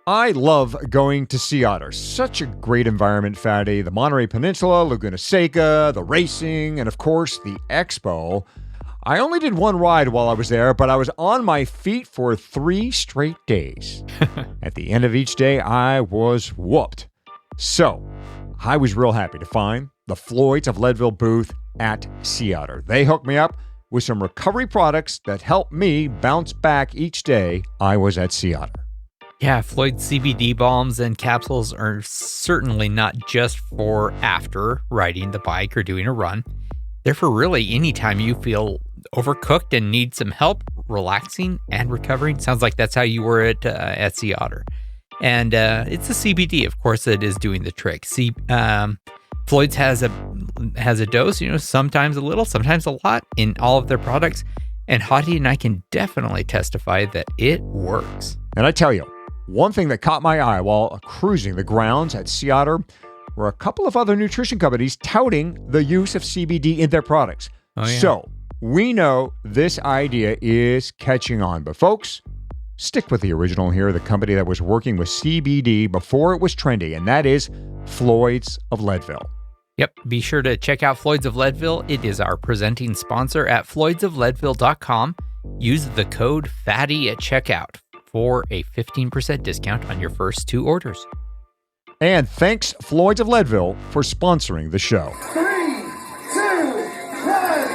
I love going to Sea Otter. Such a great environment, Fatty. The Monterey Peninsula, Laguna Seca, the racing, and of course, the expo. I only did one ride while I was there, but I was on my feet for 3 straight days. At the end of each day, I was whooped. So, I was real happy to find the Floyd's of Leadville booth at Sea Otter. They hooked me up with some recovery products that helped me bounce back each day I was at Sea Otter. Yeah, Floyd CBD balms and capsules are certainly not just for after riding the bike or doing a run. They're for really any time you feel overcooked and need some help relaxing and recovering. Sounds like that's how you were at Sea Otter. And it's the CBD, of course, that is doing the trick. Floyd's has a dose, sometimes a little, sometimes a lot in all of their products. And Hottie and I can definitely testify that it works. And I tell you, one thing that caught my eye while cruising the grounds at Sea Otter were a couple of other nutrition companies touting the use of CBD in their products. Oh, yeah. So we know this idea is catching on. But folks, stick with the original here, the company that was working with CBD before it was trendy, and that is Floyd's of Leadville. Yep, be sure to check out Floyd's of Leadville. It is our presenting sponsor at floydsofleadville.com. Use the code FATTY at checkout for a 15% discount on your first 2 orders. And thanks, Floyd's of Leadville, for sponsoring the show. 3, 2, 1.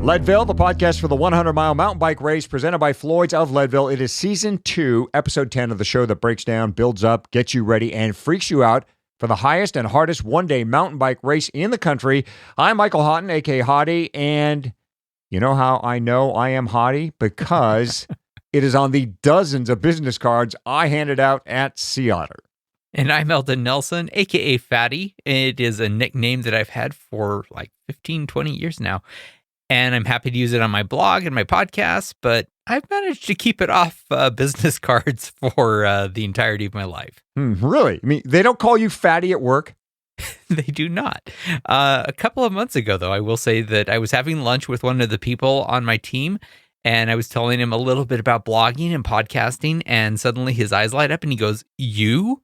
Leadville, the podcast for the 100-mile mountain bike race presented by Floyd's of Leadville. It is season 2, episode 10 of the show that breaks down, builds up, gets you ready, and freaks you out for the highest and hardest one-day mountain bike race in the country. I'm Michael Houghton, a.k.a. Hottie, and you know how I know I am Hottie? Because it is on the dozens of business cards I handed out at Sea Otter. And I'm Eldon Nelson, a.k.a. Fatty. It is a nickname that I've had for like 15, 20 years now. And I'm happy to use it on my blog and my podcast, but I've managed to keep it off business cards for the entirety of my life. Really? I mean, they don't call you Fatty at work? They do not. A couple of months ago, though, I will say that I was having lunch with one of the people on my team, and I was telling him a little bit about blogging and podcasting, and suddenly his eyes light up, and he goes, "You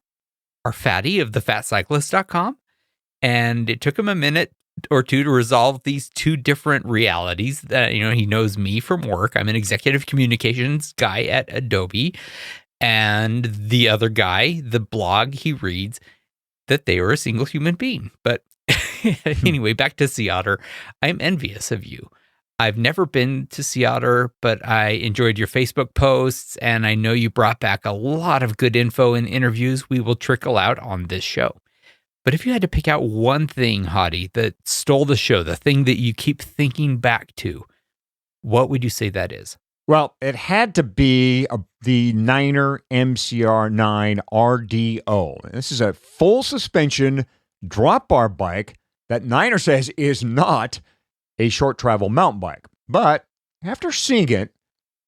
are Fatty of thefatcyclist.com?" And it took him a minute or two to resolve these 2 different realities that, he knows me from work. I'm an executive communications guy at Adobe. And the other guy, the blog he reads, that they were a single human being. But anyway, back to Sea Otter. I'm envious of you. I've never been to Sea Otter, but I enjoyed your Facebook posts, and I know you brought back a lot of good info and interviews we will trickle out on this show. But if you had to pick out one thing, Hottie, that stole the show, the thing that you keep thinking back to, what would you say that is? Well, it had to be the Niner MCR 9 RDO. This is a full suspension drop bar bike that Niner says is not a short travel mountain bike. But after seeing it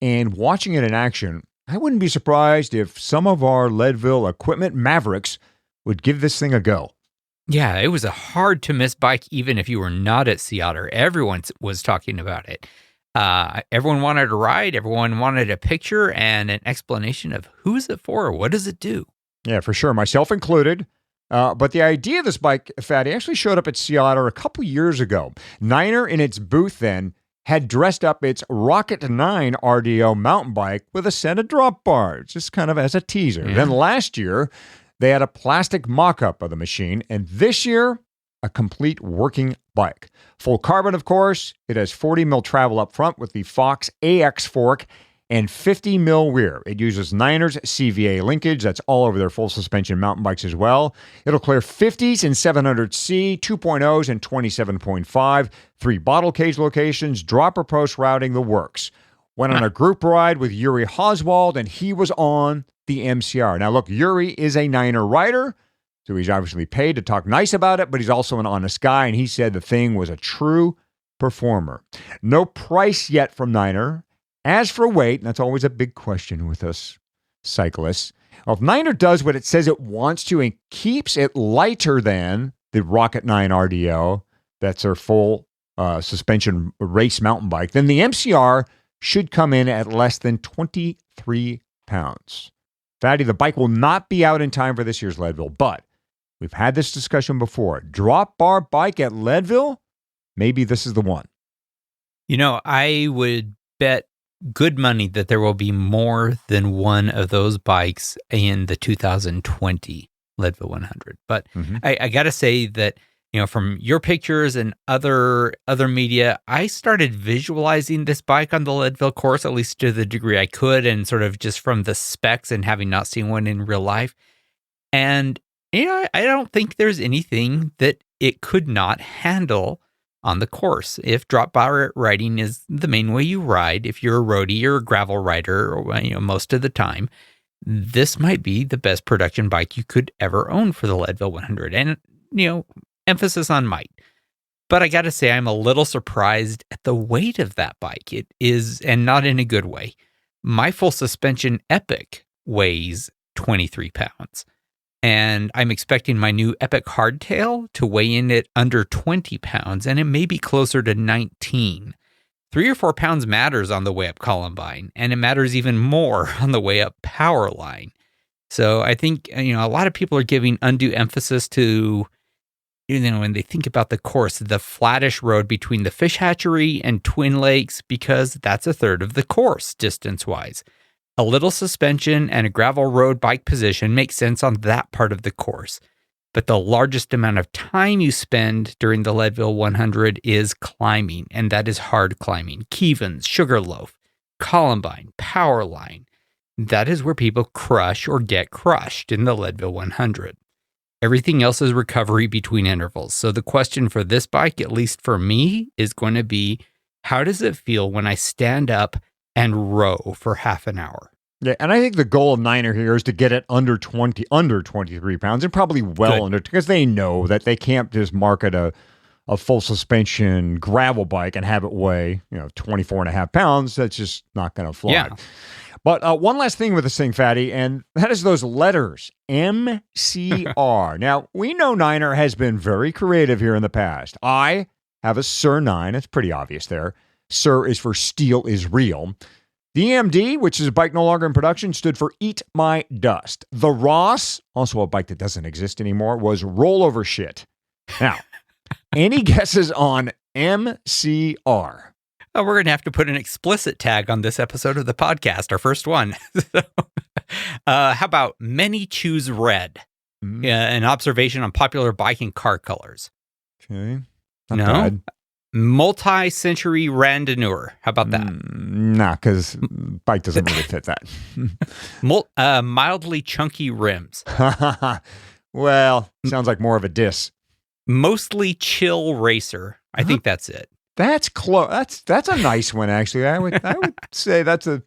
and watching it in action, I wouldn't be surprised if some of our Leadville equipment mavericks would give this thing a go. Yeah, it was a hard to miss bike, even if you were not at Sea Otter. Everyone was talking about it. Everyone wanted a ride. Everyone wanted a picture and an explanation of who is it for? What does it do? Yeah, for sure. Myself included. But the idea of this bike, Fatty, actually showed up at Sea Otter a couple years ago. Niner, in its booth then, had dressed up its Rocket 9 RDO mountain bike with a set of drop bars, just kind of as a teaser. Yeah. Then last year, they had a plastic mock-up of the machine, and this year, a complete working bike. Full carbon, of course. It has 40 mil travel up front with the Fox AX fork and 50 mil rear. It uses Niner's CVA linkage. That's all over their full suspension mountain bikes as well. It'll clear 50s and 700C, 2.0s and 27.5, 3 bottle cage locations, dropper post routing, the works. Went on a group ride with Yuri Oswald, and he was on the MCR. Now, look, Yuri is a Niner rider, so he's obviously paid to talk nice about it, but he's also an honest guy, and he said the thing was a true performer. No price yet from Niner, As for weight, and that's always a big question with us cyclists, well, if Niner does what it says it wants to and keeps it lighter than the Rocket 9 RDO, that's their full suspension race mountain bike, then the MCR should come in at less than 23 pounds. Fatty, the bike will not be out in time for this year's Leadville, but we've had this discussion before. Drop bar bike at Leadville? Maybe this is the one. I would bet good money that there will be more than one of those bikes in the 2020 Leadville 100. But I got to say that, from your pictures and other media, I started visualizing this bike on the Leadville course, at least to the degree I could, and sort of just from the specs and having not seen one in real life. And, I don't think there's anything that it could not handle on the course. If drop bar riding is the main way you ride, if you're a roadie or a gravel rider, or, most of the time, this might be the best production bike you could ever own for the Leadville 100. And, emphasis on might. But I got to say, I'm a little surprised at the weight of that bike. It is, and not in a good way. My full suspension Epic weighs 23 pounds. And I'm expecting my new Epic Hardtail to weigh in at under 20 pounds, and it may be closer to 19. 3 or 4 pounds matters on the way up Columbine, and it matters even more on the way up Powerline. So I think, a lot of people are giving undue emphasis to, when they think about the course, the flattish road between the Fish Hatchery and Twin Lakes, because that's a third of the course distance-wise. A little suspension and a gravel road bike position makes sense on that part of the course. But the largest amount of time you spend during the Leadville 100 is climbing, and that is hard climbing. Keevans, Sugarloaf, Columbine, Powerline. That is where people crush or get crushed in the Leadville 100. Everything else is recovery between intervals. So the question for this bike, at least for me, is going to be, how does it feel when I stand up and row for half an hour? Yeah, and I think the goal of Niner here is to get it under 23 pounds, and probably under, because they know that they can't just market a full suspension gravel bike and have it weigh 24 and a half pounds. That's just not going to fly. Yeah. But one last thing with this thing, Fatty, and that is those letters, MCR. Now, we know Niner has been very creative here in the past. I have a Sir 9. It's pretty obvious there. Sir is for Steel is Real. The EMD, which is a bike no longer in production, stood for Eat My Dust. The Ross, also a bike that doesn't exist anymore, was Rollover Shit. Now, any guesses on MCR? Oh, we're going to have to put an explicit tag on this episode of the podcast, our first one. How about many choose red? An observation on popular bike and car colors. Okay. Not bad. Multi-century randonneur. How about that? Nah, because bike doesn't really fit that. Mildly chunky rims. Well, sounds like more of a diss. Mostly chill racer. I think that's it. That's close. That's a nice one, actually. I would say that's a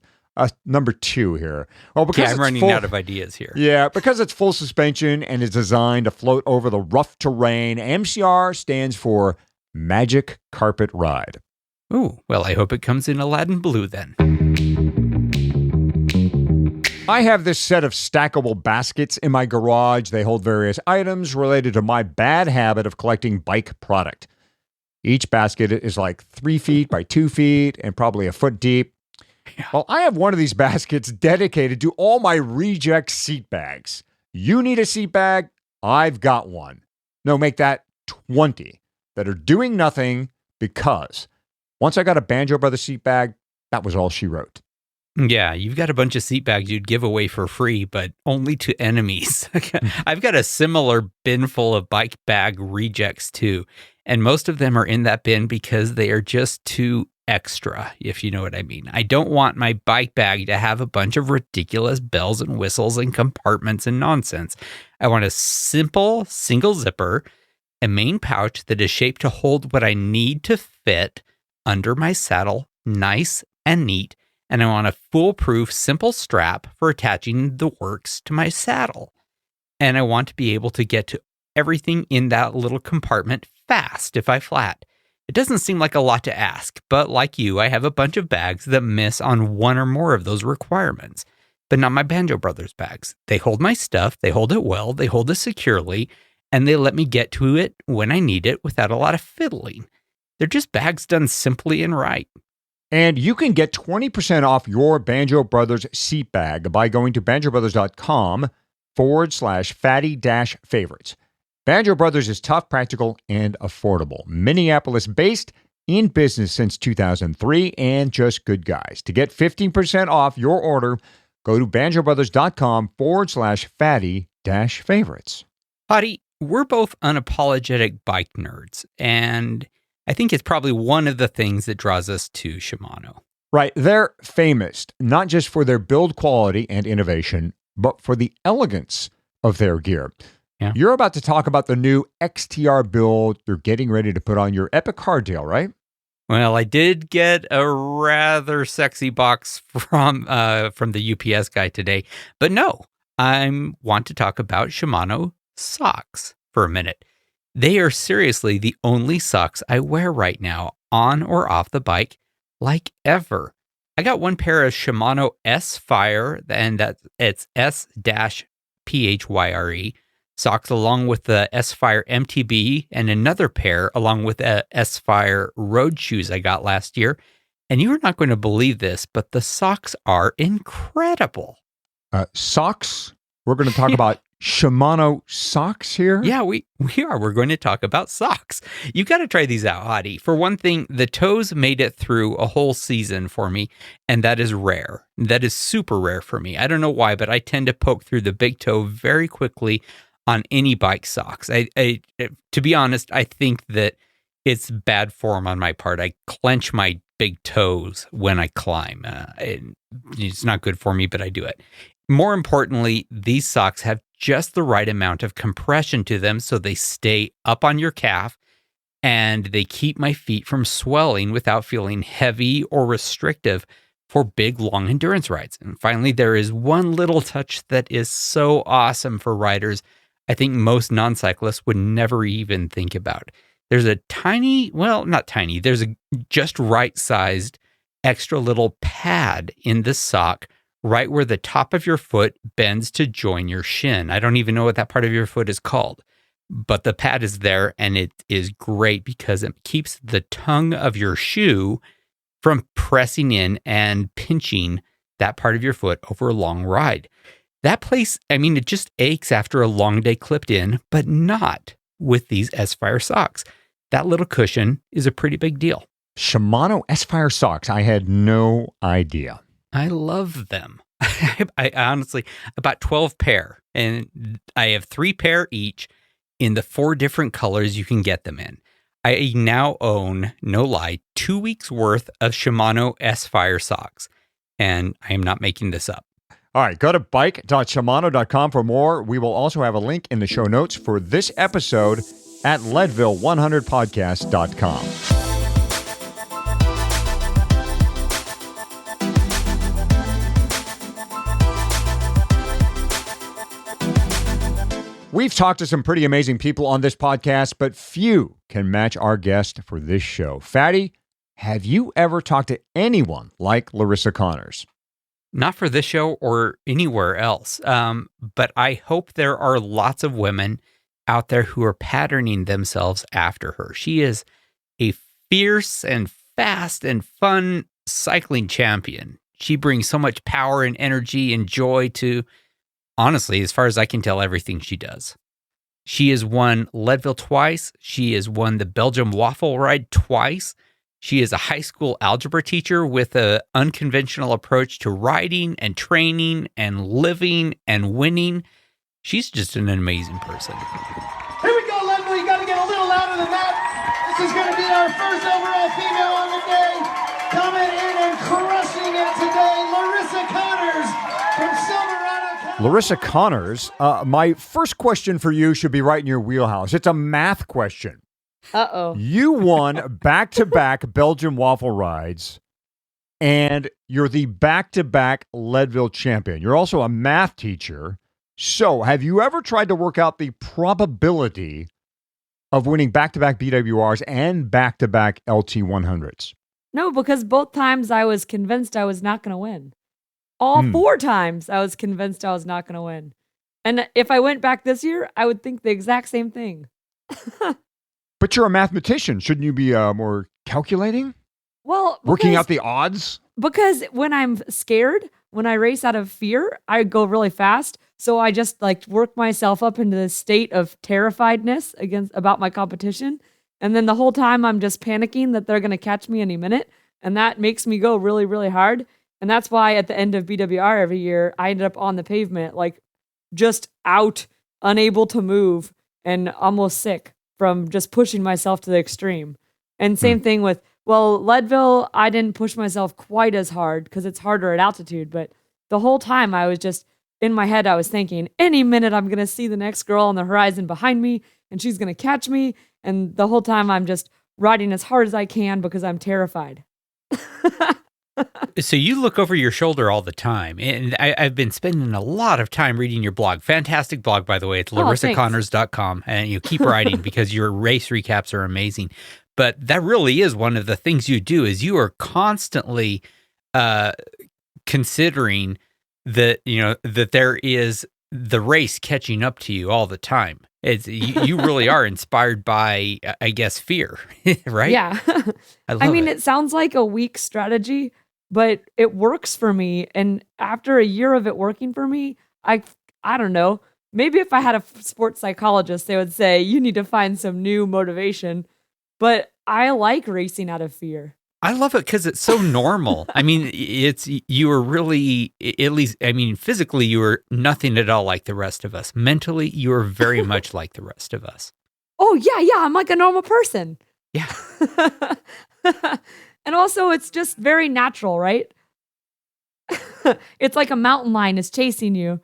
number 2 here. Well, because I'm running out of ideas here. Yeah, because it's full suspension and is designed to float over the rough terrain. MCR stands for Magic Carpet Ride. Ooh, well, I hope it comes in Aladdin blue then. I have this set of stackable baskets in my garage. They hold various items related to my bad habit of collecting bike product. Each basket is like 3 feet by 2 feet and probably a foot deep. Yeah. Well, I have one of these baskets dedicated to all my reject seat bags. You need a seat bag? I've got one. No, make that 20 that are doing nothing, because once I got a Banjo Brothers seat bag, that was all she wrote. Yeah, you've got a bunch of seat bags you'd give away for free, but only to enemies. I've got a similar bin full of bike bag rejects too, and most of them are in that bin because they are just too extra, if you know what I mean. I don't want my bike bag to have a bunch of ridiculous bells and whistles and compartments and nonsense. I want a simple single zipper, a main pouch that is shaped to hold what I need to fit under my saddle, nice and neat, and I want a foolproof, simple strap for attaching the works to my saddle. And I want to be able to get to everything in that little compartment fast if I flat. It doesn't seem like a lot to ask, but like you, I have a bunch of bags that miss on one or more of those requirements. But not my Banjo Brothers bags. They hold my stuff, they hold it well, they hold it securely, and they let me get to it when I need it without a lot of fiddling. They're just bags done simply and right. And you can get 20% off your Banjo Brothers seat bag by going to banjobrothers.com/fatty-favorites. Banjo Brothers is tough, practical, and affordable. Minneapolis-based, in business since 2003, and just good guys. To get 15% off your order, go to banjobrothers.com/fatty-favorites. Hottie, we're both unapologetic bike nerds, and I think it's probably one of the things that draws us to Shimano. Right. They're famous, not just for their build quality and innovation, but for the elegance of their gear. Yeah. You're about to talk about the new XTR build you're getting ready to put on your epic hardtail, right? Well, I did get a rather sexy box from the UPS guy today, but no, I want to talk about Shimano socks for a minute. They are seriously the only socks I wear right now, on or off the bike, like ever. I got one pair of Shimano S-Fire, and it's S-PHYRE socks along with the S-Fire MTB, and another pair along with the S-Fire road shoes I got last year. And you're not going to believe this, but the socks are incredible. Socks? We're going to talk about Shimano socks here? Yeah, we are. We're going to talk about socks. You got to try these out, Hottie. For one thing, the toes made it through a whole season for me, and that is rare. That is super rare for me. I don't know why, but I tend to poke through the big toe very quickly on any bike socks. I to be honest, I think that it's bad form on my part. I clench my big toes when I climb. It's not good for me, but I do it. More importantly, these socks have just the right amount of compression to them so they stay up on your calf and they keep my feet from swelling without feeling heavy or restrictive for big, long endurance rides. And finally, there is one little touch that is so awesome for riders I think most non-cyclists would never even think about. There's a tiny, well, not tiny, there's a just right-sized extra little pad in the sock right where the top of your foot bends to join your shin. I don't even know what that part of your foot is called, but the pad is there, and it is great because it keeps the tongue of your shoe from pressing in and pinching that part of your foot over a long ride. That place, I mean, it just aches after a long day clipped in, but not with these S-Fire socks. That little cushion is a pretty big deal. Shimano S-Fire socks. I had no idea. I love them. I honestly, about 12 pair, and I have 3 pair each in the 4 different colors you can get them in. I now own, no lie, 2 weeks worth of Shimano S-Fire socks, and I am not making this up. All right, go to bike.shimano.com for more. We will also have a link in the show notes for this episode at leadville100podcast.com. We've talked to some pretty amazing people on this podcast, but few can match our guest for this show. Fatty, have you ever talked to anyone like Larissa Connors? Not for this show or anywhere else, but I hope there are lots of women out there who are patterning themselves after her. She is a fierce and fast and fun cycling champion. She brings so much power and energy and joy to, honestly, as far as I can tell, everything she does. She has won Leadville twice. She has won the Belgium Waffle Ride twice. She is a high school algebra teacher with an unconventional approach to riding and training and living and winning. She's just an amazing person. Here we go, Leadville. You got to get a little louder than that. This is going to be our first overall female on the day. Coming in and crushing it today, Larissa Connors from Silverado, California. Larissa Connors, my first question for you should be right in your wheelhouse. It's a math question. Uh-oh. You won back-to-back Belgian waffle rides, and you're the back-to-back Leadville champion. You're also a math teacher. So have you ever tried to work out the probability of winning back-to-back BWRs and back-to-back LT100s? No, because both times I was convinced I was not going to win. All 4 times I was convinced I was not going to win. And if I went back this year, I would think the exact same thing. But you're a mathematician. Shouldn't you be more calculating? Well, working out the odds? Because when I'm scared, when I race out of fear, I go really fast. So I just like work myself up into this state of terrifiedness about my competition. And then the whole time I'm just panicking that they're going to catch me any minute. And that makes me go really, really hard. And that's why at the end of BWR every year, I ended up on the pavement, like just out, unable to move and almost sick from just pushing myself to the extreme. And same thing with, well, Leadville, I didn't push myself quite as hard because it's harder at altitude. But the whole time I was just, in my head, I was thinking, any minute I'm going to see the next girl on the horizon behind me and she's going to catch me. And the whole time I'm just riding as hard as I can because I'm terrified. So you look over your shoulder all the time. And I've been spending a lot of time reading your blog. Fantastic blog, by the way. It's larissaconnors.com. And you keep writing because your race recaps are amazing. But that really is one of the things you do is you are constantly considering that, that there is the race catching up to you all the time. You really are inspired by, I guess, fear, right? Yeah. I mean, it sounds like a weak strategy, but it works for me. And after a year of it working for me, I don't know, maybe if I had a sports psychologist, they would say, you need to find some new motivation. But I like racing out of fear. I love it because it's so normal. I mean, you are really, at least, I mean, physically, you are nothing at all like the rest of us. Mentally, you are very much like the rest of us. Oh, yeah, I'm like a normal person. Yeah. And also, it's just very natural, right? It's like a mountain lion is chasing you.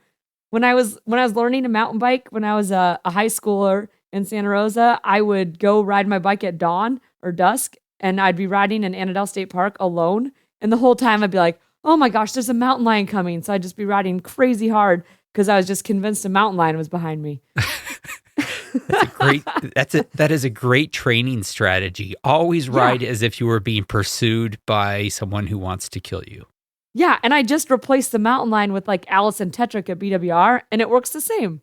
When I was learning to mountain bike, when I was a high schooler in Santa Rosa, I would go ride my bike at dawn or dusk, and I'd be riding in Annandale State Park alone. And the whole time I'd be like, oh my gosh, there's a mountain lion coming. So I'd just be riding crazy hard because I was just convinced a mountain lion was behind me. That is a great training strategy. Always ride as if you were being pursued by someone who wants to kill you. Yeah, and I just replaced the mountain lion with like Allison Tetrick at BWR, and it works the same.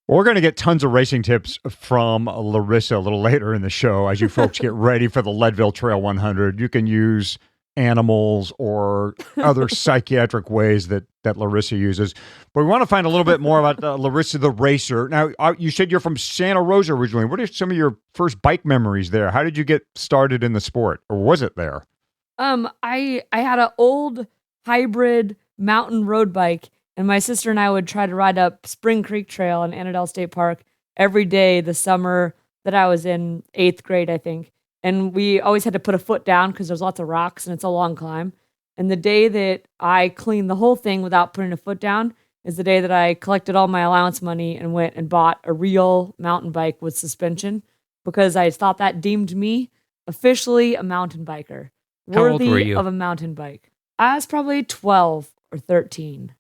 We're going to get tons of racing tips from Larissa a little later in the show as you folks get ready for the Leadville Trail 100. You can use animals or other psychiatric ways that Larissa uses. But we want to find a little bit more about Larissa the racer. Now, you said you're from Santa Rosa originally. What are some of your first bike memories there? How did you get started in the sport? Or was it there? I had an old hybrid mountain road bike, and my sister and I would try to ride up Spring Creek Trail in Annandale State Park every day the summer that I was in 8th grade, I think. And we always had to put a foot down because there's lots of rocks and it's a long climb. And the day that I cleaned the whole thing without putting a foot down is the day that I collected all my allowance money and went and bought a real mountain bike with suspension because I thought that deemed me officially a mountain biker. How old were you? Of a mountain bike. I was probably 12 or 13.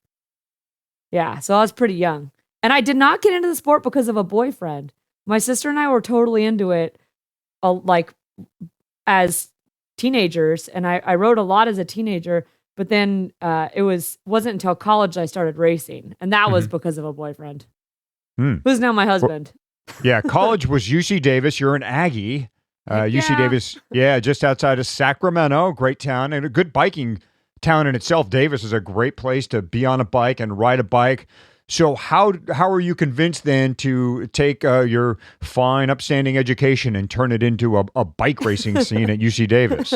Yeah, so I was pretty young. And I did not get into the sport because of a boyfriend. My sister and I were totally into it, like as teenagers. And I rode a lot as a teenager, but then it wasn't until college I started racing. And that was because of a boyfriend, who's now my husband. Yeah, college was UC Davis. You're an Aggie. UC Davis, just outside of Sacramento. Great town and a good biking town in itself. Davis is a great place to be on a bike and ride a bike. So how are you convinced then to take your fine, upstanding education and turn it into a bike racing scene at UC Davis?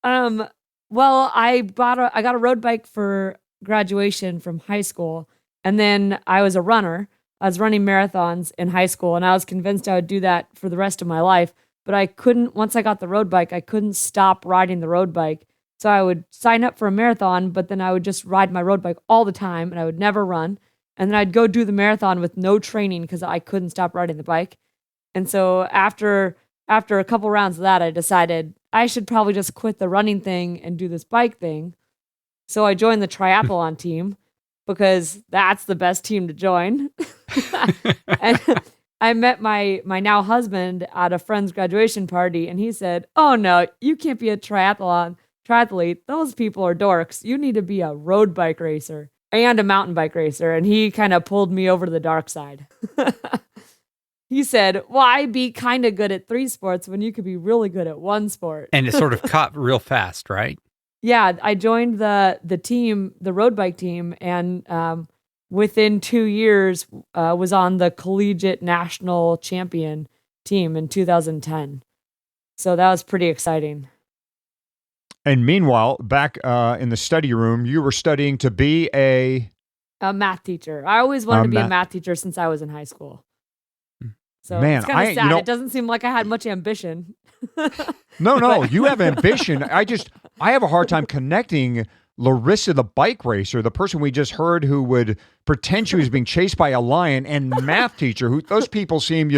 Well, I got a road bike for graduation from high school, and then I was a runner. I was running marathons in high school, and I was convinced I would do that for the rest of my life. But I couldn't, once I got the road bike, I couldn't stop riding the road bike. So I would sign up for a marathon, but then I would just ride my road bike all the time, and I would never run. And then I'd go do the marathon with no training because I couldn't stop riding the bike. And so after a couple rounds of that, I decided I should probably just quit the running thing and do this bike thing. So I joined the triathlon team because that's the best team to join. And I met my now husband at a friend's graduation party, and he said, "Oh no, you can't be a triathlete. Those people are dorks. You need to be a road bike racer and a mountain bike racer." And he kind of pulled me over to the dark side. He said, "Why be kind of good at 3 sports when you could be really good at 1 sport?" And it sort of caught real fast, right? Yeah, I joined the team, the road bike team, and within 2 years was on the collegiate national champion team in 2010. So that was pretty exciting. And meanwhile, back in the study room, you were studying to be a math teacher. I always wanted to be a math teacher since I was in high school. So it's kind of sad. It doesn't seem like I had much ambition. No, you have ambition. I have a hard time connecting Larissa, the bike racer, the person we just heard who would pretend she was being chased by a lion, and math teacher, who those people seem,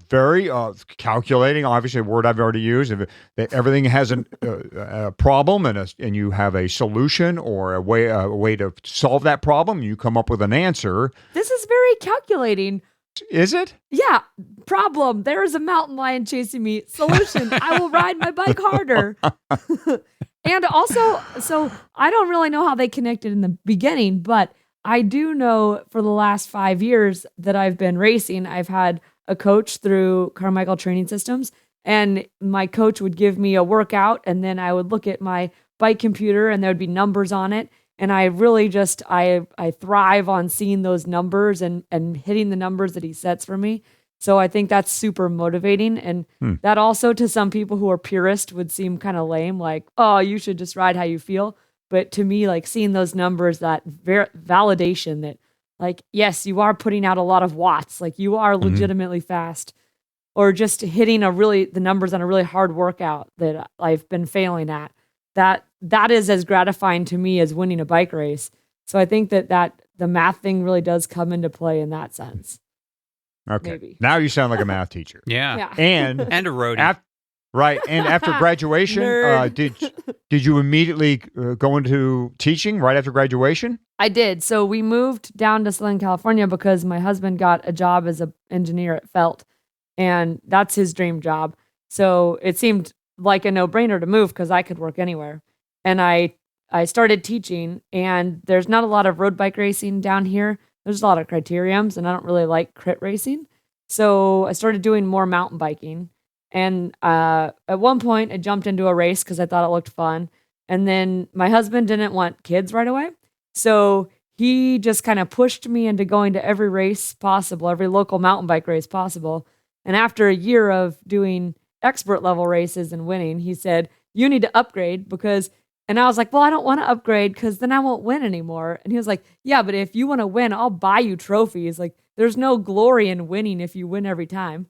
very calculating, obviously a word I've already used, that everything has a problem and you have a solution or a way to solve that problem. You come up with an answer. This is very calculating. Is it? Yeah. Problem. There is a mountain lion chasing me. Solution. I will ride my bike harder. And also, so I don't really know how they connected in the beginning, but I do know for the last 5 years that I've been racing, I've had a coach through Carmichael Training Systems, and my coach would give me a workout, and then I would look at my bike computer and there would be numbers on it. And I really just, I thrive on seeing those numbers and hitting the numbers that he sets for me. So I think that's super motivating. And that also to some people who are purist would seem kind of lame, like, oh, you should just ride how you feel. But to me, like seeing those numbers, that validation that like, yes, you are putting out a lot of watts, like you are legitimately fast, or just hitting the numbers on a really hard workout that I've been failing at. That is as gratifying to me as winning a bike race. So I think that the math thing really does come into play in that sense. Okay. Maybe. Now you sound like a math teacher. Yeah. And a roadie. Right. And after graduation, did you immediately go into teaching right after graduation? I did. So we moved down to Southern California because my husband got a job as an engineer at Felt, and that's his dream job. So it seemed like a no-brainer to move because I could work anywhere. And I started teaching, and there's not a lot of road bike racing down here. There's a lot of criteriums, and I don't really like crit racing. So I started doing more mountain biking. And at one point, I jumped into a race because I thought it looked fun. And then my husband didn't want kids right away. So he just kind of pushed me into going to every race possible, every local mountain bike race possible. And after a year of doing expert level races and winning, he said, you need to upgrade and I was like, well, I don't want to upgrade because then I won't win anymore. And he was like, yeah, but if you want to win, I'll buy you trophies. Like there's no glory in winning if you win every time.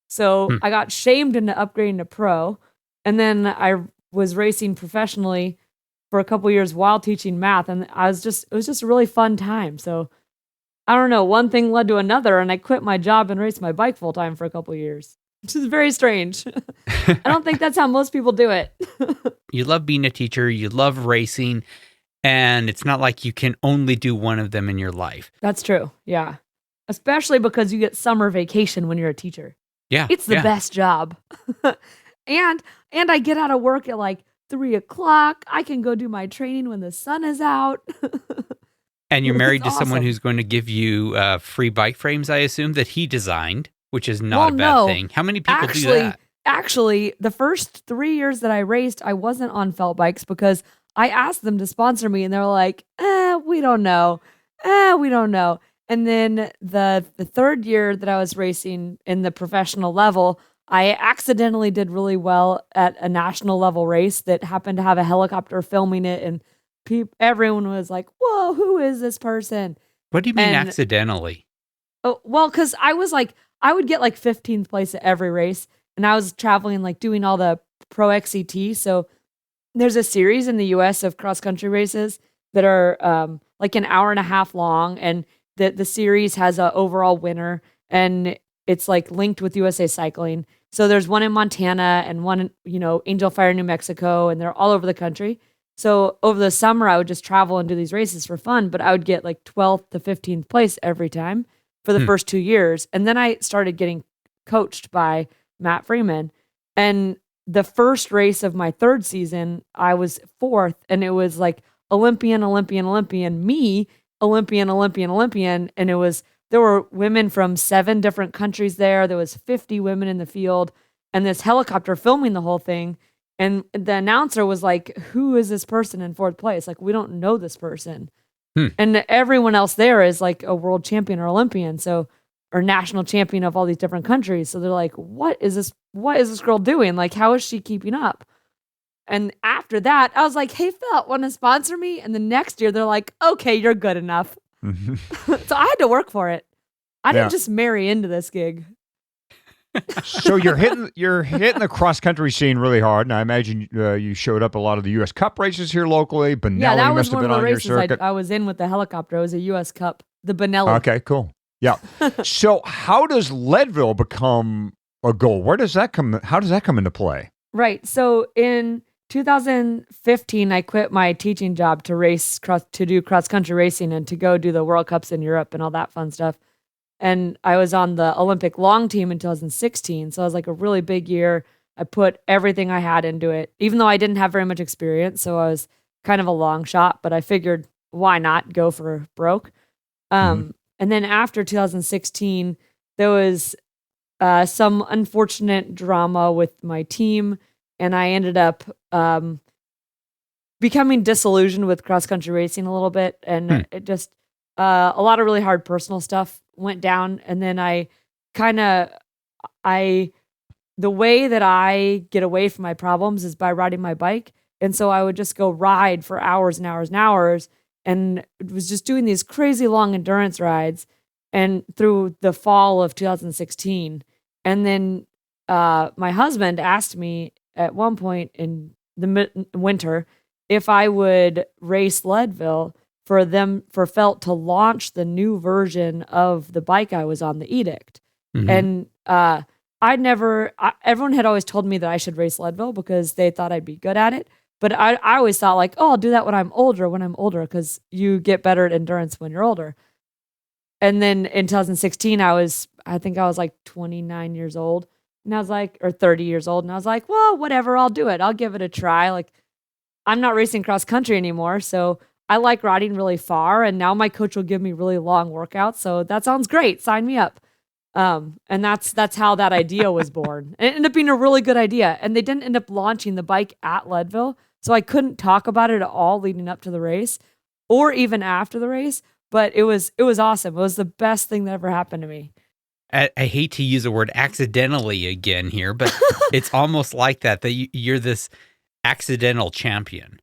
So I got shamed into upgrading to pro. And then I was racing professionally for a couple years while teaching math. And it was just a really fun time. So I don't know, one thing led to another, and I quit my job and raced my bike full time for a couple years, which is very strange. I don't think that's how most people do it. You love being a teacher, you love racing, and it's not like you can only do one of them in your life. That's true. Yeah. Especially because you get summer vacation when you're a teacher. Yeah. It's the best job. and I get out of work at like 3:00. I can go do my training when the sun is out. And you're married to awesome. someone who's going to give you free bike frames, I assume, that he designed, which is not a bad thing. How many people do that? Actually, the first 3 years that I raced, I wasn't on felt bikes because I asked them to sponsor me, and they're like, we don't know. We don't know. And then the third year that I was racing in the professional level, I accidentally did really well at a national level race that happened to have a helicopter filming it, and everyone was like, whoa, who is this person? What do you mean accidentally? Oh, well, because I would get like 15th place at every race, and I was traveling, like doing all the Pro XCT. So there's a series in the US of cross country races that are like an hour and a half long, and the series has an overall winner, and it's like linked with USA Cycling. So there's one in Montana and one in, Angel Fire, New Mexico, and they're all over the country. So over the summer, I would just travel and do these races for fun, but I would get like 12th to 15th place every time. for the first 2 years. And then I started getting coached by Matt Freeman. And the first race of my third season, I was fourth, and it was like Olympian, me, Olympian. And there were women from 7 different countries there. There was 50 women in the field, and this helicopter filming the whole thing. And the announcer was like, who is this person in fourth place? Like, we don't know this person. And everyone else there is like a world champion or Olympian. So, or national champion of all these different countries. So they're like, what is this girl doing? Like, how is she keeping up? And after that, I was like, hey, Phil, want to sponsor me? And the next year they're like, okay, you're good enough. So I had to work for it. I didn't just marry into this gig. So you're hitting the cross country scene really hard, and I imagine you showed up a lot of the U.S. Cup races here locally. Benelli that was must have one been of the on your races circuit. I was in with the helicopter. It was a U.S. Cup, the Benelli. Okay, cool. Yeah. So how does Leadville become a goal? Where does that come? How does that come into play? Right. So in 2015, I quit my teaching job to do cross country racing and to go do the World Cups in Europe and all that fun stuff. And I was on the Olympic long team in 2016. So it was like a really big year. I put everything I had into it, even though I didn't have very much experience. So I was kind of a long shot, but I figured why not go for broke? And then after 2016, there was some unfortunate drama with my team. And I ended up becoming disillusioned with cross country racing a little bit. And it just, a lot of really hard personal stuff went down. And then the way that I get away from my problems is by riding my bike. And so I would just go ride for hours and hours and hours, and was just doing these crazy long endurance rides and through the fall of 2016. And then my husband asked me at one point in the winter if I would race Leadville for Felt to launch the new version of the bike I was on, the Edict. And everyone had always told me that I should race Leadville because they thought I'd be good at it. But I always thought like, oh, I'll do that when I'm older, because you get better at endurance when you're older. And then in 2016, I think I was like 29 years old, and I was like, or 30 years old. And I was like, well, whatever, I'll do it. I'll give it a try. Like, I'm not racing cross country anymore. So I like riding really far, and now my coach will give me really long workouts. So that sounds great. Sign me up. And that's how that idea was born. It ended up being a really good idea. And they didn't end up launching the bike at Leadville. So I couldn't talk about it at all leading up to the race or even after the race, but it was awesome. It was the best thing that ever happened to me. I hate to use the word accidentally again here, but it's almost like that you're this accidental champion.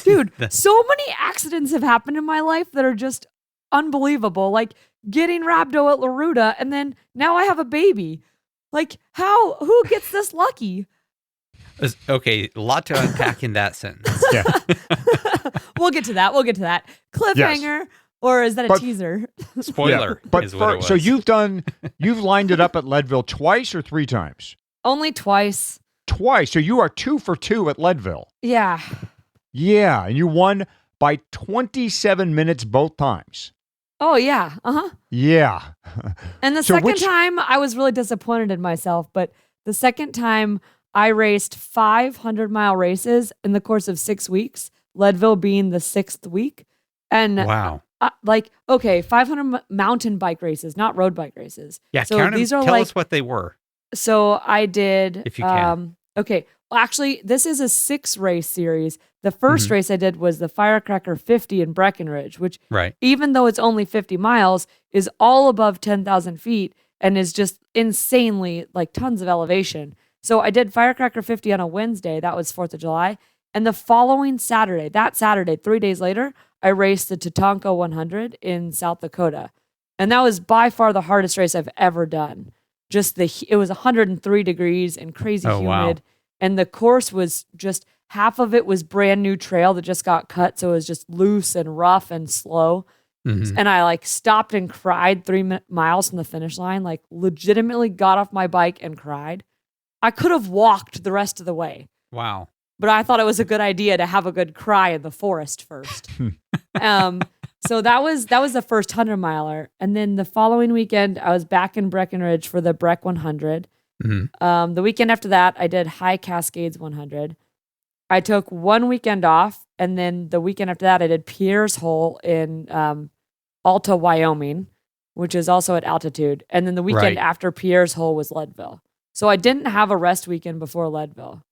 Dude, so many accidents have happened in my life that are just unbelievable. Like getting rhabdo at Laruta, and then now I have a baby. Like, who gets this lucky? Okay, a lot to unpack in that sentence. Yeah. We'll get to that. Cliffhanger, yes. Or is that a teaser? Spoiler. Yeah, but is what it was. So you've lined it up at Leadville twice or 3 times? Only twice. Twice. So you are 2 for 2 at Leadville. Yeah. Yeah, and you won by 27 minutes both times. Oh, yeah. Uh-huh. Yeah. And the second time, I was really disappointed in myself. But the second time, I raced 500-mile races in the course of 6 weeks, Leadville being the 6th week. And wow. 500 mountain bike races, not road bike races. Yeah, so tell us what they were. So I did. If you can. Okay. Well, actually, this is a 6-race series. The first race I did was the Firecracker 50 in Breckenridge, which, even though it's only 50 miles, is all above 10,000 feet and is just insanely, like, tons of elevation. So I did Firecracker 50 on a Wednesday. That was 4th of July. And the following Saturday, 3 days later, I raced the Tatanka 100 in South Dakota. And that was by far the hardest race I've ever done. It was 103 degrees and crazy humid. Wow. And the course was just, half of it was brand new trail that just got cut. So it was just loose and rough and slow. And I stopped and cried 3 miles from the finish line, legitimately got off my bike and cried. I could have walked the rest of the way. Wow. But I thought it was a good idea to have a good cry in the forest first. So that was the first 100-miler. And then the following weekend, I was back in Breckenridge for the Breck 100. Mhm. The weekend after that, I did High Cascades 100. I took one weekend off, and then the weekend after that, I did Pierre's Hole in Alta, Wyoming, which is also at altitude. And then the weekend Right. after Pierre's Hole was Leadville. So I didn't have a rest weekend before Leadville,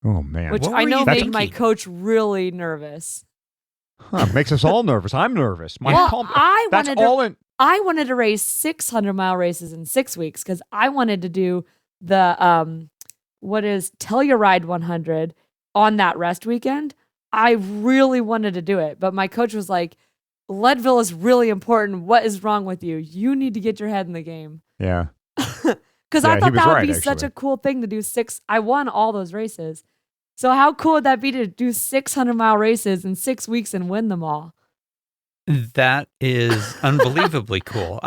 Oh, man. which What I were know you made my thinking? coach really nervous. Makes us all nervous. I'm nervous. Well, That's all in. I wanted to race 600-mile races in 6 weeks because I wanted to do the Telluride 100 on that rest weekend. I really wanted to do it, but my coach was like, Leadville is really important. What is wrong with you? You need to get your head in the game. Yeah. Because Yeah, I he thought was that would right, be such actually. a cool thing to do. I won all those races. So how cool would that be to do 600-mile races in 6 weeks and win them all? That is unbelievably cool.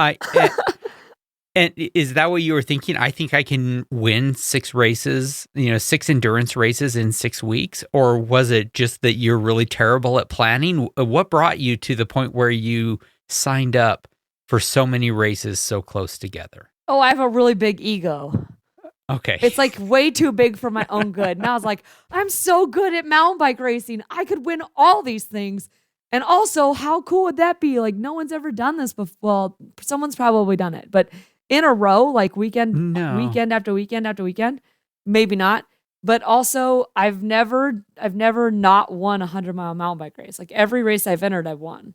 And is that what you were thinking? I think I can win 6 races, 6 endurance races in 6 weeks? Or was it just that you're really terrible at planning? What brought you to the point where you signed up for so many races so close together? Oh, I have a really big ego. Okay. It's like way too big for my own good. And I was like, I'm so good at mountain bike racing. I could win all these things. And also, how cool would that be? Like, no one's ever done this before. Well, someone's probably done it, but in a row, like weekend after weekend after weekend, maybe not. But also, I've never not won a 100-mile mountain bike race. Like every race I've entered, I've won.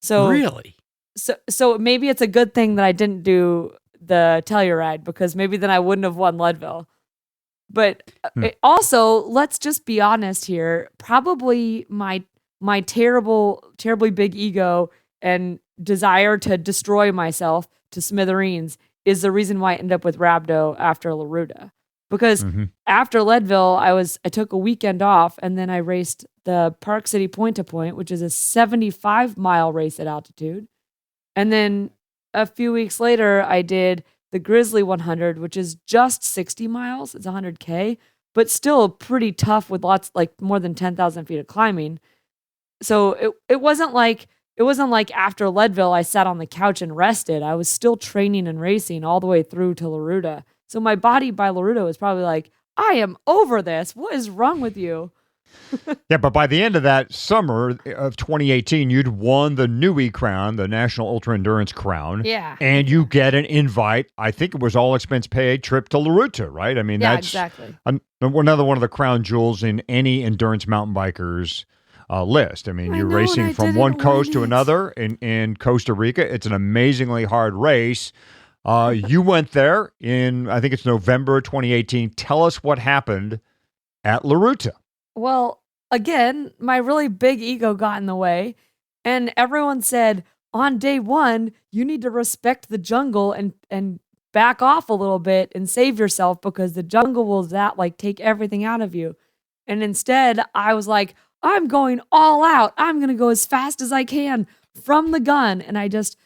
So Really? So maybe it's a good thing that I didn't do the Telluride because maybe then I wouldn't have won Leadville. But also, let's just be honest here. Probably my terribly big ego and desire to destroy myself to smithereens is the reason why I ended up with Rhabdo after Laruda. Because after Leadville, I took a weekend off and then I raced the Park City Point to Point, which is a 75-mile race at altitude. And then a few weeks later, I did the Grizzly 100, which is just 60 miles. It's 100K, but still pretty tough with more than 10,000 feet of climbing. So it wasn't like after Leadville, I sat on the couch and rested. I was still training and racing all the way through to Laruda. So my body by Laruda was probably like, I am over this. What is wrong with you? Yeah, but by the end of that summer of 2018, you'd won the NUI crown, the National Ultra Endurance crown. Yeah. And you get an invite. I think it was all expense paid trip to Laruta, right? I mean, Yeah, that's exactly. Another one of the crown jewels in any endurance mountain biker's list. I mean, you're know, racing and I from didn't one coast win to it. another in Costa Rica. It's an amazingly hard race. You went there in, I think it's November 2018. Tell us what happened at Laruta. Well, again, my really big ego got in the way, and everyone said on day one, you need to respect the jungle and back off a little bit and save yourself because the jungle will take everything out of you. And instead, I was like, I'm going all out. I'm going to go as fast as I can from the gun. And I just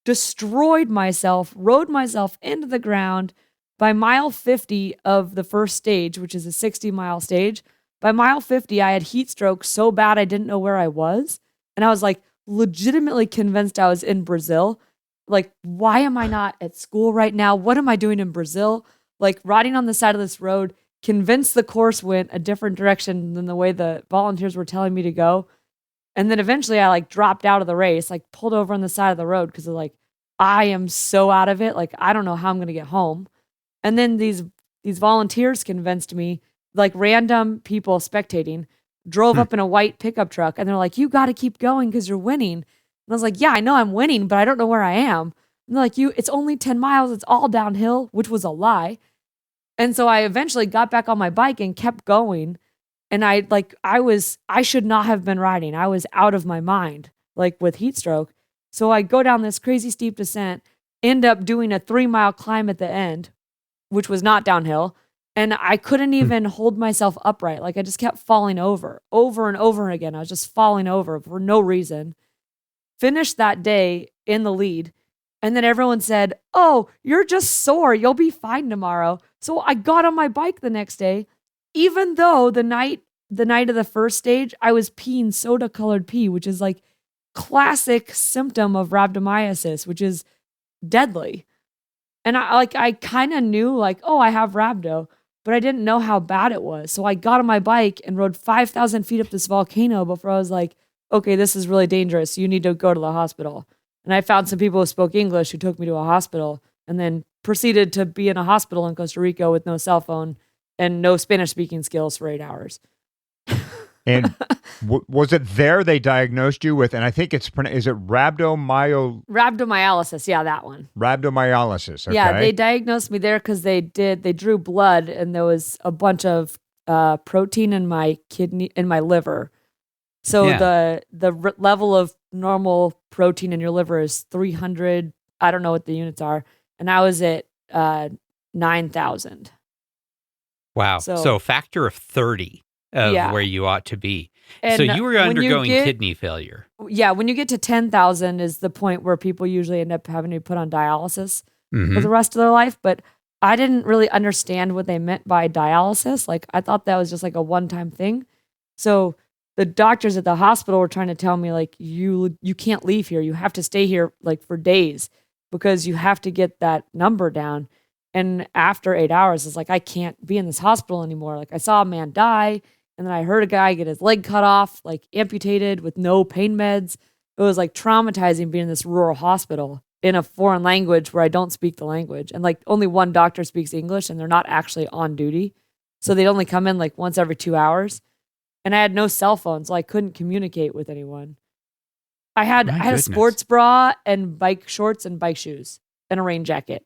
destroyed myself, rode myself into the ground. By mile 50 of the first stage, which is a 60-mile stage, by mile 50, I had heat stroke so bad I didn't know where I was. And I was legitimately convinced I was in Brazil. Why am I not at school right now? What am I doing in Brazil? Riding on the side of this road, convinced the course went a different direction than the way the volunteers were telling me to go. And then eventually I dropped out of the race, pulled over on the side of the road because I am so out of it. I don't know how I'm going to get home. And then these volunteers convinced me, random people spectating, drove up in a white pickup truck and they're like, you got to keep going because you're winning. And I was like, yeah, I know I'm winning, but I don't know where I am. And they're like, it's only 10 miles. It's all downhill, which was a lie. And so I eventually got back on my bike and kept going. And I should not have been riding. I was out of my mind, with heat stroke. So I go down this crazy steep descent, end up doing a 3-mile climb at the end, which was not downhill. And I couldn't even hold myself upright. I just kept falling over and over again. I was just falling over for no reason. Finished that day in the lead. And then everyone said, oh, you're just sore. You'll be fine tomorrow. So I got on my bike the next day, even though the night of the first stage, I was peeing soda-colored pee, which is classic symptom of rhabdomyosis, which is deadly. And I kind of knew like, oh, I have rhabdo, but I didn't know how bad it was. So I got on my bike and rode 5,000 feet up this volcano before I was like, okay, this is really dangerous. You need to go to the hospital. And I found some people who spoke English who took me to a hospital and then proceeded to be in a hospital in Costa Rica with no cell phone and no Spanish speaking skills for 8 hours. And was it there they diagnosed you with, and I think is it Rhabdomyolysis, yeah, that one. Rhabdomyolysis, okay. Yeah, they diagnosed me there because they drew blood and there was a bunch of protein in my liver. So the level of normal protein in your liver is 300, I don't know what the units are, and I was at 9,000. Wow. So a factor of 30 of where you ought to be. And so you were undergoing kidney failure. Yeah, when you get to 10,000 is the point where people usually end up having to be put on dialysis for the rest of their life. But I didn't really understand what they meant by dialysis. Like, I thought that was just like a one-time thing. So the doctors at the hospital were trying to tell me, like, you can't leave here. You have to stay here like for days because you have to get that number down. And after 8 hours, it's like, I can't be in this hospital anymore. Like, I saw a man die. And then I heard a guy get his leg cut off, like amputated with no pain meds. It was like traumatizing being in this rural hospital in a foreign language where I don't speak the language. And like only one doctor speaks English and they're not actually on duty. So they'd only come in like once every 2 hours. And I had no cell phone, so I couldn't communicate with anyone. I had a sports bra and bike shorts and bike shoes and a rain jacket.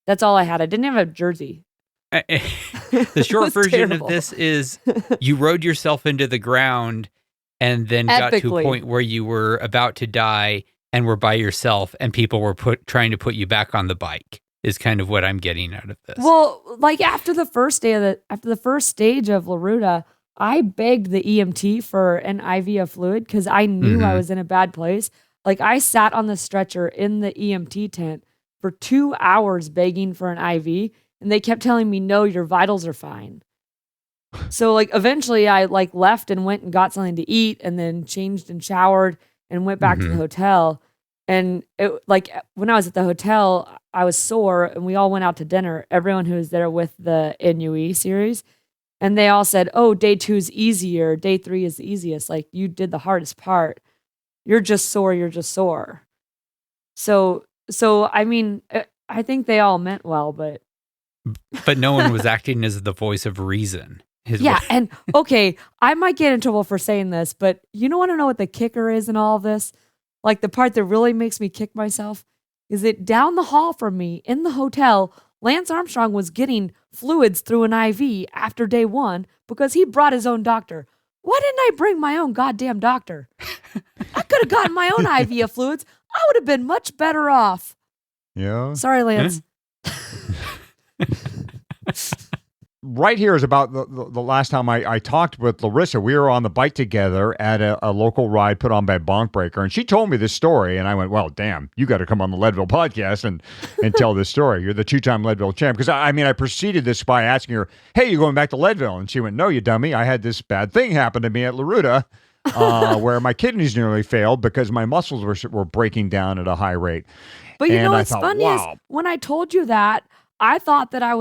That's all I had. I didn't even have a jersey. The short version of this is you rode yourself into the ground and then got to a point where you were about to die and were by yourself and people were trying to put you back on the bike is kind of what I'm getting out of this. Well, like after the first stage of Laruta, I begged the EMT for an IV of fluid because I knew I was in a bad place. Like I sat on the stretcher in the EMT tent for 2 hours begging for an IV. And they kept telling me, no, your vitals are fine. So like eventually I like left and went and got something to eat and then changed and showered and went back to the hotel. And it, like when I was at the hotel, I was sore and we all went out to dinner. Everyone who was there with the NUE series. And they all said, oh, day 2 is easier. Day 3 is the easiest. Like you did the hardest part. You're just sore. You're just sore. So I mean, I think they all meant well, but no one was acting as the voice of reason. And okay, I might get in trouble for saying this, but you don't want to know what the kicker is in all of this? Like the part that really makes me kick myself is that down the hall from me in the hotel, Lance Armstrong was getting fluids through an IV after day 1 because he brought his own doctor. Why didn't I bring my own goddamn doctor? I could have gotten my own IV of fluids. I would have been much better off. Yeah. Sorry, Lance. Right here is about the last time I talked with Larissa. We were on the bike together at a local ride put on by Bonk Breaker, and she told me this story, and I went, well, damn, you got to come on the Leadville podcast and tell this story. You're the 2-time Leadville champ. Because, I preceded this by asking her, hey, you going back to Leadville? And she went, no, you dummy. I had this bad thing happen to me at Laruta where my kidneys nearly failed because my muscles were breaking down at a high rate. But you know what's funny is when I told you that, I thought that I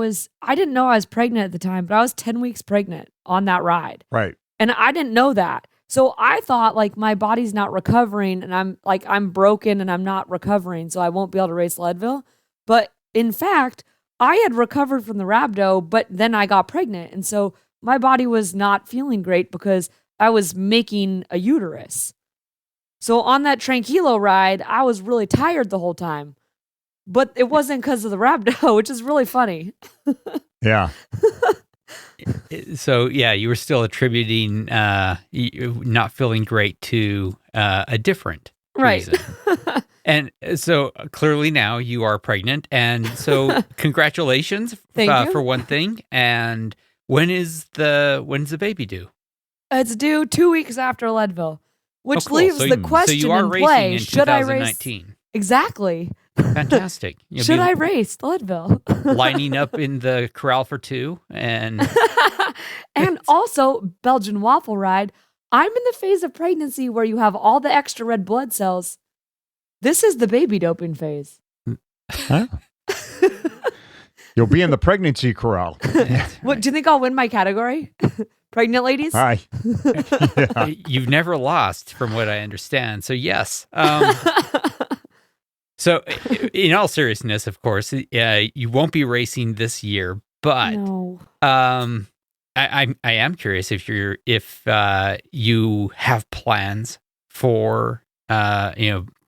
didn't know I was pregnant at the time, but I was 10 weeks pregnant on that ride. Right. And I didn't know that. So I thought like my body's not recovering and I'm broken and I'm not recovering. So I won't be able to race Leadville. But in fact, I had recovered from the rhabdo, but then I got pregnant. And so my body was not feeling great because I was making a uterus. So on that Tranquilo ride, I was really tired the whole time. But it wasn't because of the rhabdo, which is really funny. Yeah. So, yeah, you were still attributing not feeling great to a different reason. And so clearly now you are pregnant. And so congratulations for one thing. And when's the baby due? It's due 2 weeks after Leadville, which cool. leaves the question so you are in racing play. in Should I 2019. race? Exactly. Fantastic. Should I race Leadville? Lining up in the corral for 2 and and also Belgian waffle ride. I'm in the phase of pregnancy where you have all the extra red blood cells. This is the baby doping phase. Huh? You'll be in the pregnancy corral. What do you think I'll win my category? Pregnant ladies? Hi. Yeah. You've never lost, from what I understand. So yes. So in all seriousness, of course, you won't be racing this year, but No. I am curious if you have plans for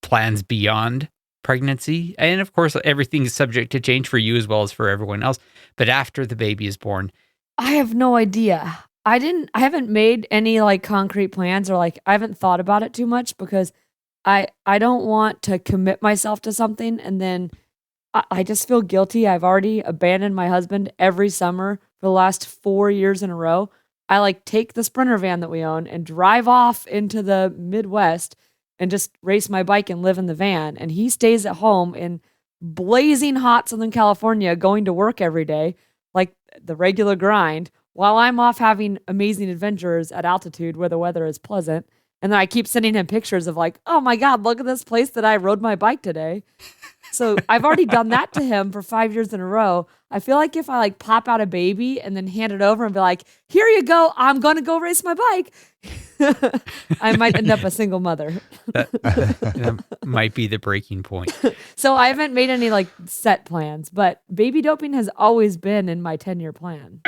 plans beyond pregnancy, and of course everything is subject to change for you as well as for everyone else. But after the baby is born, I have no idea. I haven't made any like concrete plans, or like I haven't thought about it too much, because I don't want to commit myself to something and then I just feel guilty. I've already abandoned my husband every summer for the last 4 years in a row. I like take the Sprinter van that we own and drive off into the Midwest and just race my bike and live in the van. And he stays at home in blazing hot Southern California, going to work every day, like the regular grind, while I'm off having amazing adventures at altitude where the weather is pleasant. And then I keep sending him pictures of like, oh my God, look at this place that I rode my bike today. So I've already done that to him for 5 years in a row. I feel like if I like pop out a baby and then hand it over and be like, here you go, I'm going to go race my bike, I might end up a single mother. that might be the breaking point. So I haven't made any like set plans, but baby doping has always been in my 10-year plan.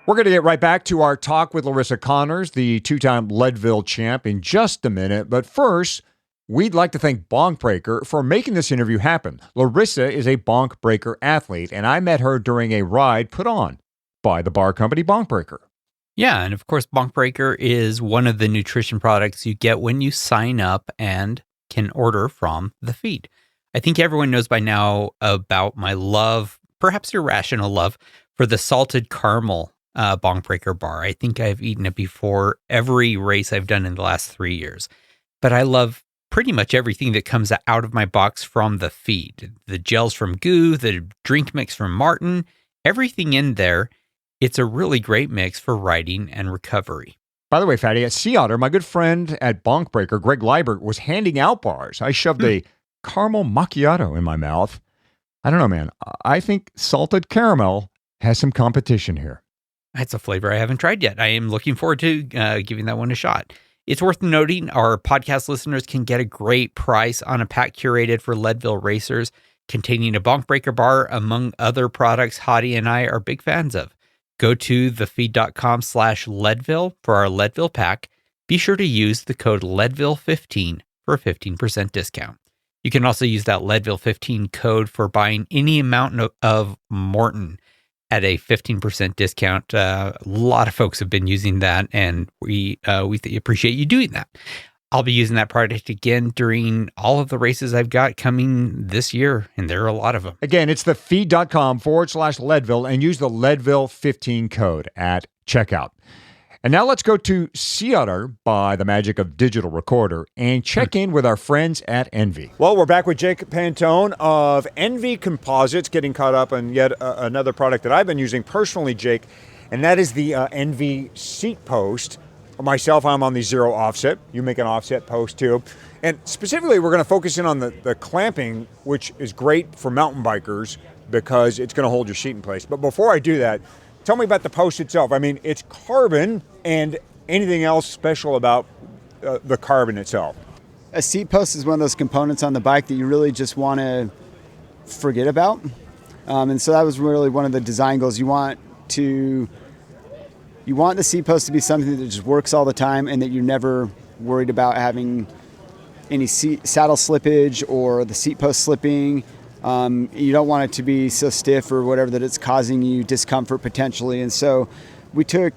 We're going to get right back to our talk with Larissa Connors, the two-time Leadville champ, in just a minute. But first, we'd like to thank Bonk Breaker for making this interview happen. Larissa is a Bonk Breaker athlete, and I met her during a ride put on by the bar company Bonk Breaker. Yeah, and of course, Bonk Breaker is one of the nutrition products you get when you sign up and can order from the feed. I think everyone knows by now about my love, perhaps irrational love, for the salted caramel Bonk Breaker bar. I think I've eaten it before every race I've done in the last 3 years. But I love pretty much everything that comes out of my box from the feed. The gels from Goo, the drink mix from Martin, everything in there. It's a really great mix for riding and recovery. By the way, Fatty, at Sea Otter, my good friend at Bonk Breaker, Greg Liebert, was handing out bars. I shoved a caramel macchiato in my mouth. I don't know, man. I think salted caramel has some competition here. That's a flavor I haven't tried yet. I am looking forward to giving that one a shot. It's worth noting our podcast listeners can get a great price on a pack curated for Leadville racers containing a Bonk Breaker bar, among other products Hottie and I are big fans of. Go to thefeed.com/Leadville for our Leadville pack. Be sure to use the code Leadville15 for a 15% discount. You can also use that Leadville15 code for buying any amount of Morton at a 15% discount. A lot of folks have been using that, and we appreciate you doing that. I'll be using that product again during all of the races I've got coming this year, and there are a lot of them. Again, it's thefeed.com/Leadville, and use the Leadville15 code at checkout. And now let's go to Sea Otter by the magic of digital recorder and check in with our friends at Envy. Well, we're back with Jake Pantone of Envy Composites, getting caught up on yet another product that I've been using personally, Jake, and that is the Envy seat post. Myself, I'm on the zero offset. You make an offset post too. And specifically, we're going to focus in on the clamping, which is great for mountain bikers because it's going to hold your seat in place. But before I do that, tell me about the post itself. I mean, it's carbon, and anything else special about the carbon itself? A seat post is one of those components on the bike that you really just want to forget about. And so that was really one of the design goals. You want the seat post to be something that just works all the time and that you're never worried about having any saddle slippage or the seat post slipping. You don't want it to be so stiff or whatever that it's causing you discomfort potentially. And so we took,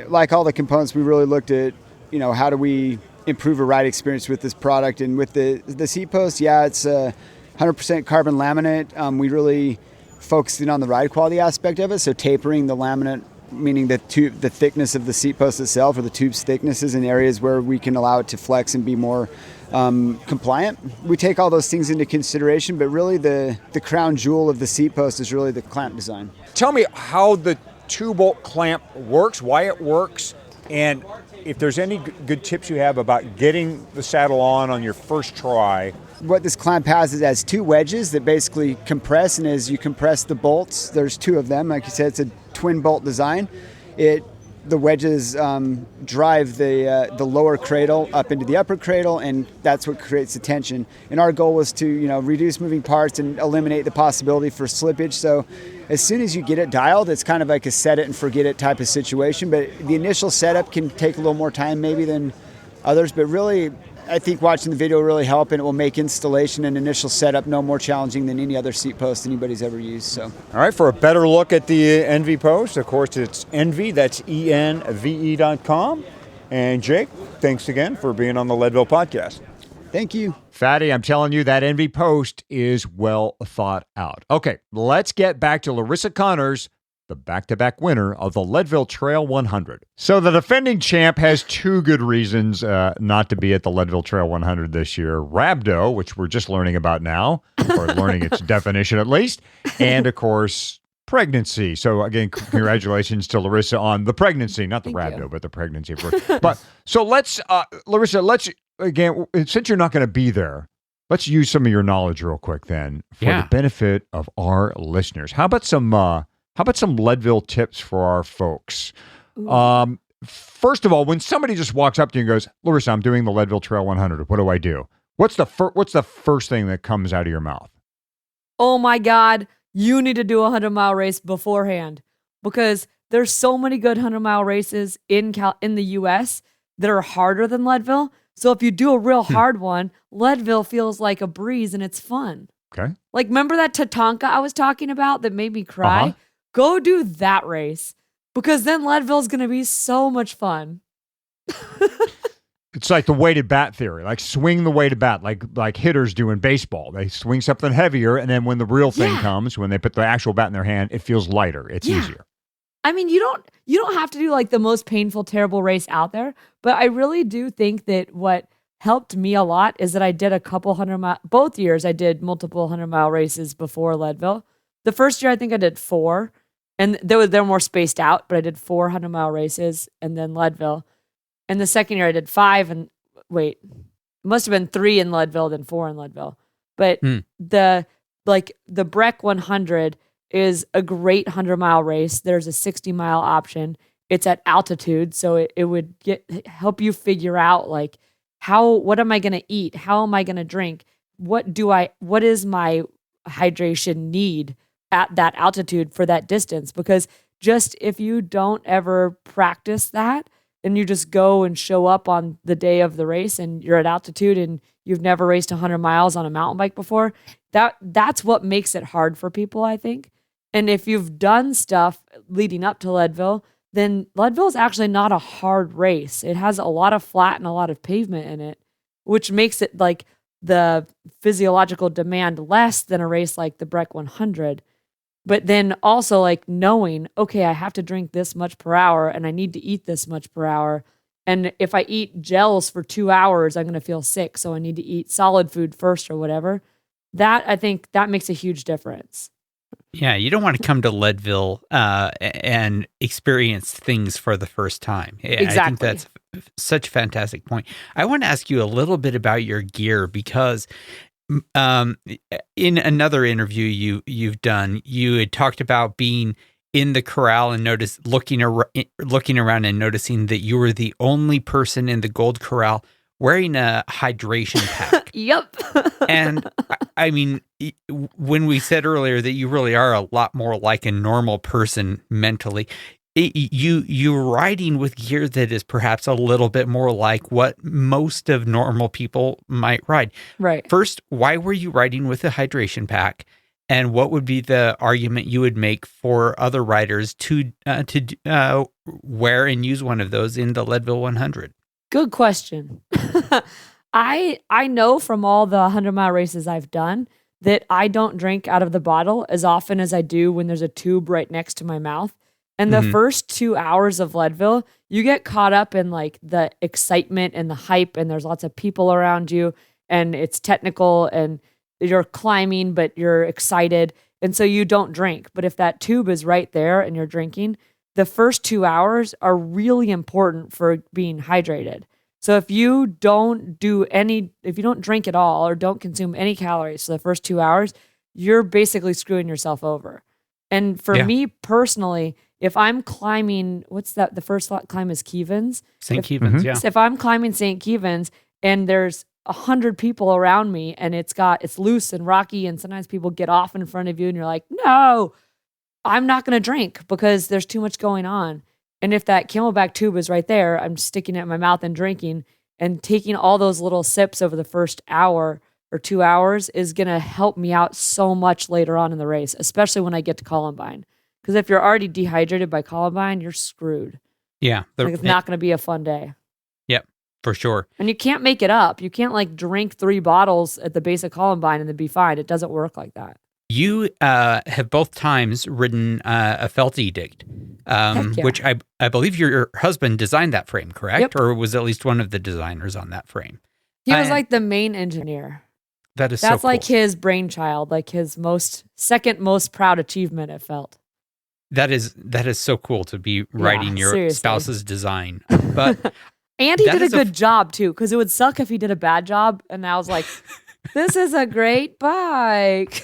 like all the components, we really looked at, how do we improve a ride experience with this product. And with the seat post, it's 100% carbon laminate. We really focused in on the ride quality aspect of it. So tapering the laminate, meaning the thickness of the seat post itself, or the tube's thicknesses in areas where we can allow it to flex and be more compliant. We take all those things into consideration, but really the crown jewel of the seat post is really the clamp design. Tell me how the 2-bolt clamp works, why it works, and if there's any good tips you have about getting the saddle on your first try. What this clamp has is it has 2 wedges that basically compress, and as you compress the bolts, there's 2 of them. Like you said, it's a twin bolt design. The wedges drive the lower cradle up into the upper cradle, and that's what creates the tension. And our goal was to reduce moving parts and eliminate the possibility for slippage. So as soon as you get it dialed, it's kind of like a set it and forget it type of situation. But the initial setup can take a little more time maybe than others, but really I think watching the video will really help, and it will make installation and initial setup no more challenging than any other seat post anybody's ever used. So, all right, for a better look at the Envy post, of course, it's Envy, that's ENVE.com. And Jake, thanks again for being on the Leadville podcast. Thank you. Fatty, I'm telling you, that Envy post is well thought out. Okay, let's get back to Larissa Connors, the back-to-back winner of the Leadville Trail 100. So the defending champ has 2 good reasons not to be at the Leadville Trail 100 this year. Rhabdo, which we're just learning about now, or learning its definition at least, and of course, pregnancy. So again, congratulations to Larissa on the pregnancy, not the rhabdo, but the pregnancy. But so Larissa, again, since you're not going to be there, let's use some of your knowledge real quick then for the benefit of our listeners. How about some Leadville tips for our folks? First of all, when somebody just walks up to you and goes, Larissa, I'm doing the Leadville Trail 100. What do I do? What's the first thing that comes out of your mouth? Oh my God, you need to do a 100-mile race beforehand, because there's so many good 100-mile races in the U.S. that are harder than Leadville. So if you do a real hard one, Leadville feels like a breeze and it's fun. Okay. Like, remember that Tatanka I was talking about that made me cry? Uh-huh. Go do that race, because then Leadville's going to be so much fun. It's like the weighted bat theory, like swing the weighted bat, like hitters do in baseball. They swing something heavier, and then when the real thing comes, when they put the actual bat in their hand, it feels lighter. It's easier. I mean, you don't have to do like the most painful, terrible race out there, but I really do think that what helped me a lot is that I did a couple 100-mile, both years I did multiple 100-mile races before Leadville. The first year I think I did 4, and they're more spaced out, but I did 4 100-mile races and then Leadville. And the second year I did 5, and it must have been 3 in Leadville, then 4 in Leadville. But the Breck 100 is a great 100-mile race. There's a 60-mile option. It's at altitude, so it would help you figure out like what am I going to eat? How am I going to drink? What is my hydration need at that altitude for that distance? Because just if you don't ever practice that and you just go and show up on the day of the race and you're at altitude and you've never raced 100 miles on a mountain bike before, that's what makes it hard for people, I think. And if you've done stuff leading up to Leadville, then Leadville is actually not a hard race. It has a lot of flat and a lot of pavement in it, which makes it like the physiological demand less than a race like the Breck 100. But then also like knowing, okay, I have to drink this much per hour and I need to eat this much per hour. And if I eat gels for 2 hours, I'm going to feel sick. So I need to eat solid food first or whatever. I think that makes a huge difference. Yeah, you don't want to come to Leadville and experience things for the first time. Exactly. I think that's such a fantastic point. I want to ask you a little bit about your gear, because in another interview you've done, you had talked about being in the corral and looking around and noticing that you were the only person in the Gold Corral wearing a hydration pack. Yep. And I mean, when we said earlier that you really are a lot more like a normal person mentally, you're riding with gear that is perhaps a little bit more like what most of normal people might ride. Right. First, why were you riding with a hydration pack? And what would be the argument you would make for other riders to wear and use one of those in the Leadville 100? Good question. I know from all the 100-mile races I've done that I don't drink out of the bottle as often as I do when there's a tube right next to my mouth. And the first 2 hours of Leadville, you get caught up in like the excitement and the hype, and there's lots of people around you, and it's technical, and you're climbing, but you're excited. And so you don't drink. But if that tube is right there and you're drinking, the first 2 hours are really important for being hydrated. So if you don't drink at all or don't consume any calories for the first 2 hours, you're basically screwing yourself over. And for me personally, if I'm climbing, the first climb is Keevens. St. Keevens, yeah. If I'm climbing St. Keevens and there's 100 people around me and it's loose and rocky and sometimes people get off in front of you and you're like, no, I'm not going to drink because there's too much going on. And if that Camelback tube is right there, I'm sticking it in my mouth and drinking, and taking all those little sips over the first hour or 2 hours is going to help me out so much later on in the race, especially when I get to Columbine. Because if you're already dehydrated by Columbine, you're screwed. Yeah. It's not going to be a fun day. Yep, for sure. And you can't make it up. You can't like drink 3 bottles at the base of Columbine and then be fine. It doesn't work like that. You have both times ridden a felt edict, which I believe your husband designed that frame, correct? Yep. Or was at least one of the designers on that frame? He was like the main engineer. That's so cool. Like his brainchild, like his second most proud achievement, it felt. That is so cool to be writing your spouse's design. But and he did a good job too, because it would suck if he did a bad job. And I was like, this is a great bike.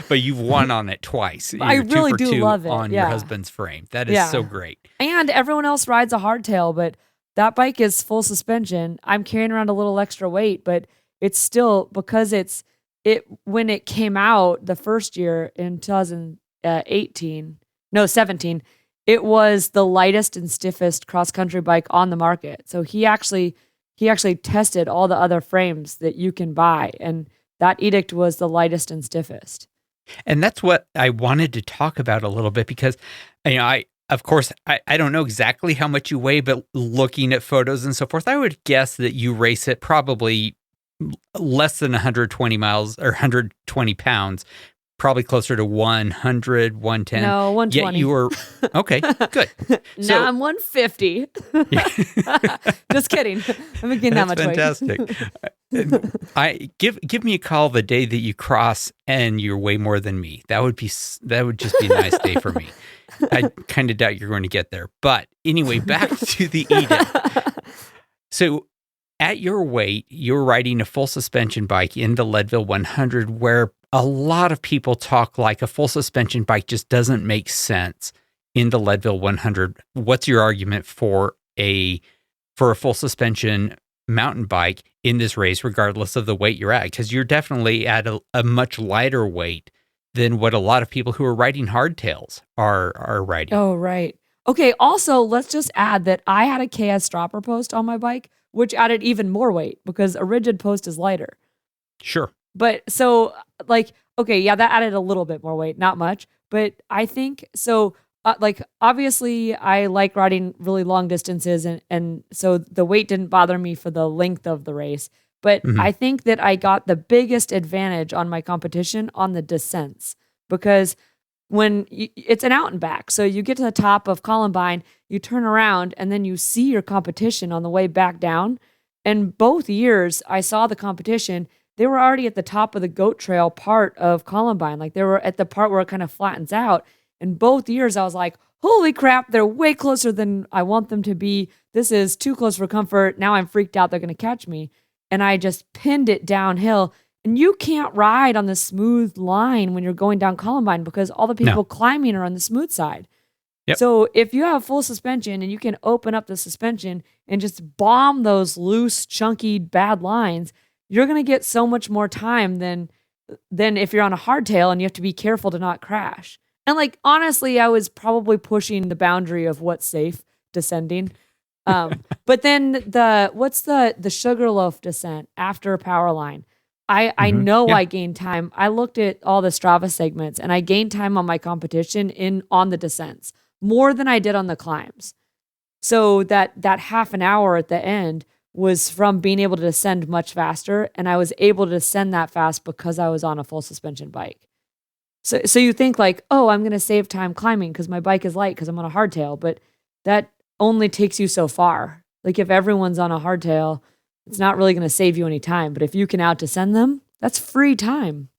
But you've won on it twice. I really do love it. On your husband's frame. That is so great. And everyone else rides a hardtail, but that bike is full suspension. I'm carrying around a little extra weight, but it's still, because when it came out the first year in 17, it was the lightest and stiffest cross-country bike on the market. So he actually tested all the other frames that you can buy, and that edict was the lightest and stiffest. And that's what I wanted to talk about a little bit, because I don't know exactly how much you weigh, but looking at photos and so forth, I would guess that you race it probably less than 120 miles or 120 pounds, probably closer to 100, 110. No, 120. Yet you were, okay, good. Now I'm 150. Just kidding. I'm making that much fantastic. Weight. Give me a call the day that you cross and you're way more than me. That would just be a nice day for me. I kind of doubt you're going to get there. But anyway, back to the edict. So at your weight, you're riding a full suspension bike in the Leadville 100, where a lot of people talk like a full suspension bike just doesn't make sense in the Leadville 100. What's your argument for a full suspension mountain bike in this race, regardless of the weight you're at? Because you're definitely at a much lighter weight than what a lot of people who are riding hardtails are riding. Oh, right. Okay, also, let's just add that I had a KS Stropper post on my bike, which added even more weight because a rigid post is lighter. Sure. But so, that added a little bit more weight, not much. But I think, obviously, I like riding really long distances, and so the weight didn't bother me for the length of the race. But I think that I got the biggest advantage on my competition on the descents, because it's an out and back. So you get to the top of Columbine, you turn around, and then you see your competition on the way back down. And both years I saw the competition, they were already at the top of the goat trail part of Columbine. Like they were at the part where it kind of flattens out. And both years I was like, holy crap, they're way closer than I want them to be. This is too close for comfort. Now I'm freaked out they're going to catch me. And I just pinned it downhill. And you can't ride on the smooth line when you're going down Columbine because all the people climbing are on the smooth side. Yep. So if you have full suspension and you can open up the suspension and just bomb those loose, chunky, bad lines, you're going to get so much more time than if you're on a hardtail and you have to be careful to not crash. And honestly, I was probably pushing the boundary of what's safe descending. But then the Sugarloaf descent after Powerline, I know I gained time. I looked at all the Strava segments and I gained time on my competition on the descents more than I did on the climbs. So that half an hour at the end was from being able to descend much faster, and I was able to descend that fast because I was on a full suspension bike. So you think oh, I'm going to save time climbing because my bike is light because I'm on a hardtail, but that only takes you so far. If everyone's on a hardtail, it's not really going to save you any time. But if you can out-descend them, that's free time.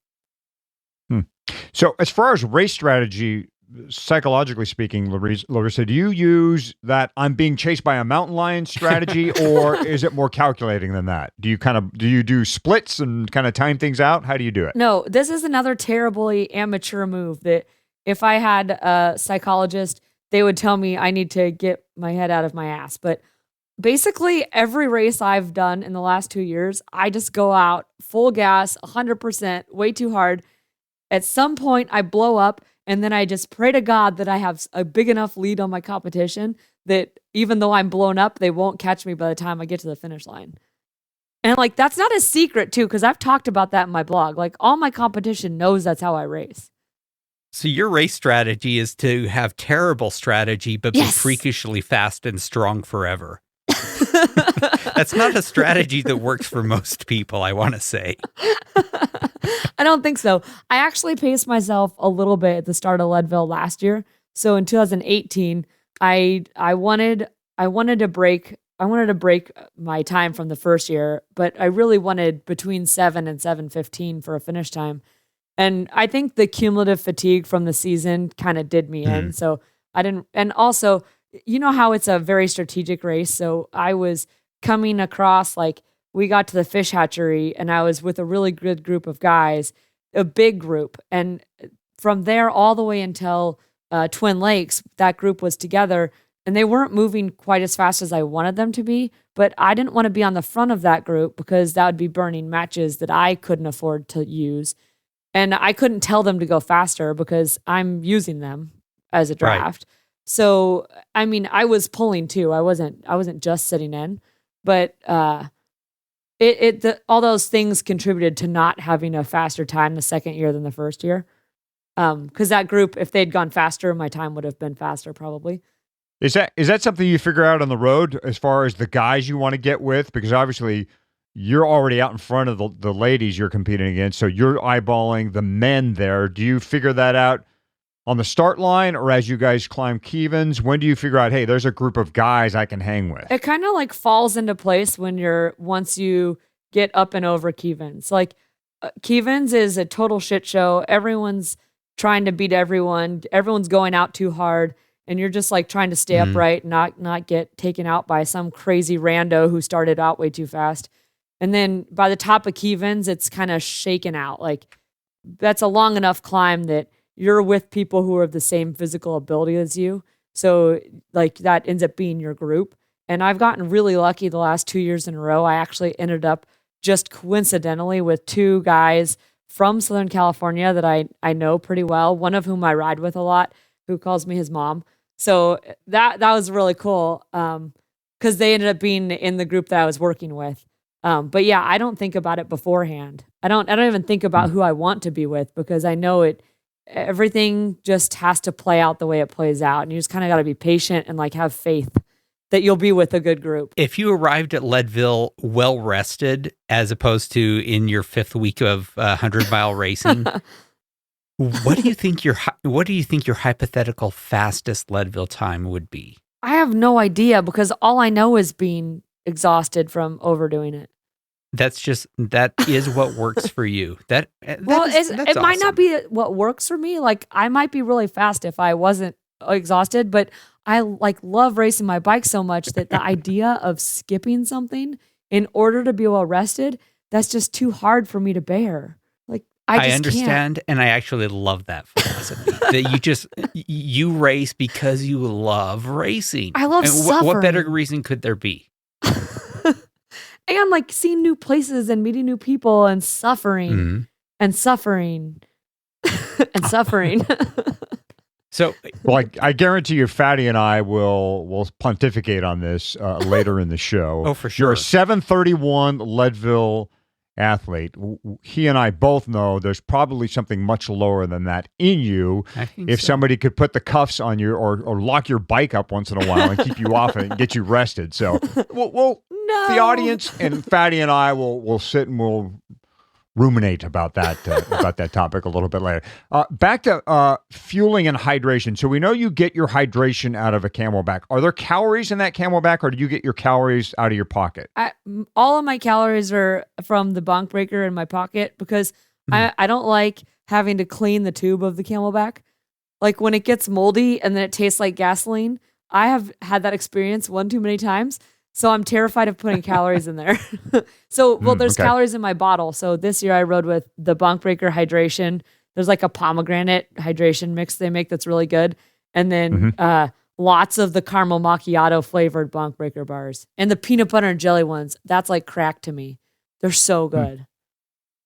So as far as race strategy, psychologically speaking, Larissa, do you use that I'm being chased by a mountain lion strategy, or is it more calculating than that? Do you do splits and kind of time things out? How do you do it? No, this is another terribly amateur move that if I had a psychologist, they would tell me I need to get my head out of my ass. But basically, every race I've done in the last 2 years, I just go out full gas, 100%, way too hard. At some point, I blow up, and then I just pray to God that I have a big enough lead on my competition that even though I'm blown up, they won't catch me by the time I get to the finish line. And like, that's not a secret too, because I've talked about that in my blog. Like, all my competition knows that's how I race. So your race strategy is to have terrible strategy, but be freakishly fast and strong forever. That's not a strategy that works for most people, I want to say. I don't think so. I actually paced myself a little bit at the start of Leadville last year. So in 2018, I wanted to break my time from the first year, but I really wanted between 7 and 7:15 for a finish time. And I think the cumulative fatigue from the season kind of did me in. So I didn't, and also, you know how it's a very strategic race. So I was coming across, like, we got to the fish hatchery and I was with a really good group of guys, a big group. And from there all the way until Twin Lakes, that group was together and they weren't moving quite as fast as I wanted them to be. But I didn't want to be on the front of that group because that would be burning matches that I couldn't afford to use. And I couldn't tell them to go faster because I'm using them as a draft. Right. So, I mean, I was pulling too. I wasn't just sitting in, but all those things contributed to not having a faster time the second year than the first year. Because that group, if they'd gone faster, my time would have been faster probably. Is that something you figure out on the road as far as the guys you want to get with? Because obviously you're already out in front of the ladies you're competing against, so you're eyeballing the men there. Do you figure that out on the start line or as you guys climb Kevins? When do you figure out, hey, there's a group of guys I can hang with? It kind of like falls into place once you get up and over Kevins. Like Kevins is a total shit show. Everyone's trying to beat everyone. Everyone's going out too hard. And you're just like trying to stay upright, not get taken out by some crazy rando who started out way too fast. And then by the top of Kevins, it's kind of shaken out. Like that's a long enough climb that you're with people who are of the same physical ability as you. So like that ends up being your group. And I've gotten really lucky the last 2 years in a row. I actually ended up just coincidentally with two guys from Southern California that I know pretty well. One of whom I ride with a lot, who calls me his mom. So that was really cool because they ended up being in the group that I was working with. But yeah, I don't think about it beforehand. I don't even think about who I want to be with because I know everything just has to play out the way it plays out. And you just kind of got to be patient and like have faith that you'll be with a good group. If you arrived at Leadville well rested, as opposed to in your fifth week of 100-mile racing, what do you think your hypothetical fastest Leadville time would be? I have no idea because all I know is being exhausted from overdoing it. That is what works for you. It awesome. Might not be what works for me. Like I might be really fast if I wasn't exhausted, but I like love racing my bike so much that the idea of skipping something in order to be well rested, that's just too hard for me to bear. Like I understand, can't. And I actually love that philosophy that you race because you love racing. I love suffering. What better reason could there be? And like seeing new places and meeting new people and suffering and suffering and suffering. So, well, I guarantee you, Fatty and I will pontificate on this later in the show. Oh, for sure. You're a 7:31 Leadville athlete. He and I both know there's probably something much lower than that in you. I think if somebody could put the cuffs on you or lock your bike up once in a while and keep you off it and get you rested. So we'll the audience and Fatty and I will sit and we'll ruminate about that topic a little bit later. Back to fueling and hydration. So we know you get your hydration out of a Camelback. Are there calories in that Camelback, or do you get your calories out of your pocket? All of my calories are from the bonk breaker in my pocket because I don't like having to clean the tube of the Camelback. Like when it gets moldy and then it tastes like gasoline. I have had that experience one too many times. So I'm terrified of putting calories in there. There's okay. calories in my bottle. So this year I rode with the Bonk Breaker Hydration. There's like a pomegranate hydration mix they make that's really good. And then lots of the caramel macchiato flavored Bonk Breaker bars. And the peanut butter and jelly ones, that's like crack to me. They're so good.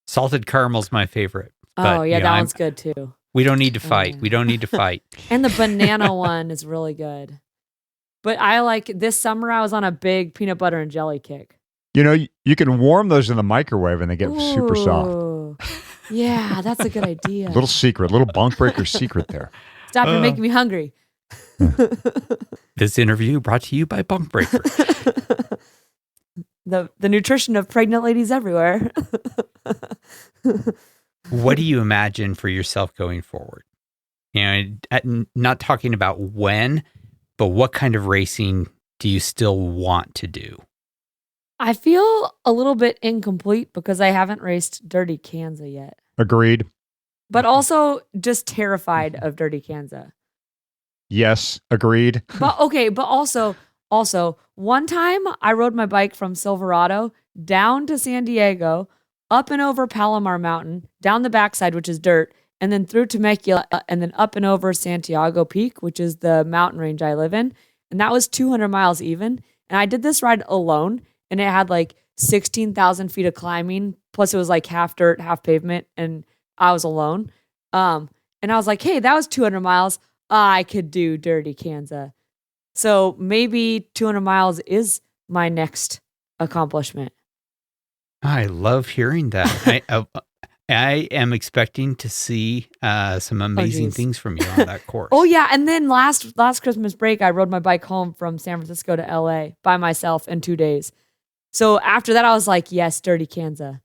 Salted caramel's my favorite. Oh, yeah, that one's good too. We don't need to fight. We don't need to fight. And the banana one is really good. But I like this summer I was on a big peanut butter and jelly kick. You know, you can warm those in the microwave and they get super soft. Ooh. Yeah, that's a good idea. Little secret, little Bonk Breaker secret there. Stop, you're making me hungry. This interview brought to you by Bonk Breaker. The nutrition of pregnant ladies everywhere. What do you imagine for yourself going forward? You know, not talking about when, but what kind of racing do you still want to do? I feel a little bit incomplete because I haven't raced Dirty Kansas yet. Agreed. But also just terrified of Dirty Kansas. Yes, agreed. But also one time I rode my bike from Silverado down to San Diego, up and over Palomar Mountain, down the backside, which is dirt, and then through Temecula, and then up and over Santiago Peak, which is the mountain range I live in. And that was 200 miles even. And I did this ride alone, and it had like 16,000 feet of climbing. Plus it was like half dirt, half pavement, and I was alone. And I was like, hey, that was 200 miles. I could do Dirty Kansas. So maybe 200 miles is my next accomplishment. I love hearing that. I am expecting to see some amazing things from you on that course. Oh yeah, and then last Christmas break, I rode my bike home from San Francisco to LA by myself in 2 days. So after that, I was like, yes, Dirty Kansas.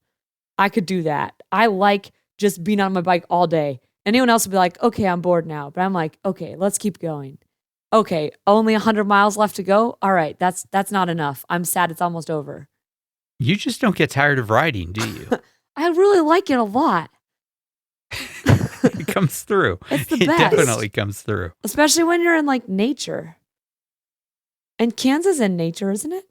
I could do that. I like just being on my bike all day. Anyone else would be like, okay, I'm bored now. But I'm like, okay, let's keep going. Okay, only 100 miles left to go. All right, that's not enough. I'm sad it's almost over. You just don't get tired of riding, do you? I really like it a lot. It comes through. It's the It best. definitely comes through. Especially when you're in like nature. And Kansas in nature, isn't it?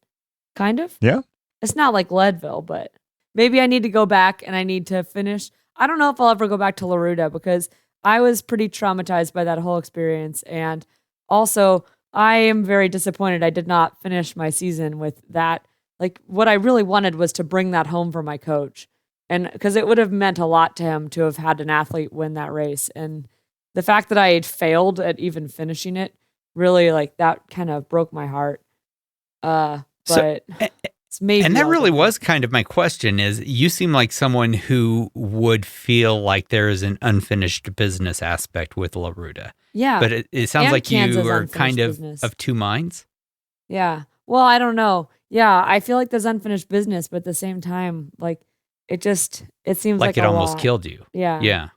Kind of? Yeah. It's not like Leadville, but maybe I need to go back and I need to finish. I don't know if I'll ever go back to La Ruta because I was pretty traumatized by that whole experience. And also, I am very disappointed I did not finish my season with that. Like, what I really wanted was to bring that home for my coach. And because it would have meant a lot to him to have had an athlete win that race. And the fact that I had failed at even finishing it really, like, that kind of broke my heart. But it's maybe. And that really was kind of my question is you seem like someone who would feel like there is an unfinished business aspect with La Ruta. Yeah. But it sounds And like Kansas you are unfinished kind business. of two minds. Yeah. Well, I don't know. Yeah, I feel like there's unfinished business, but at the same time, like it seems like it a almost lot. killed you. Yeah. Yeah.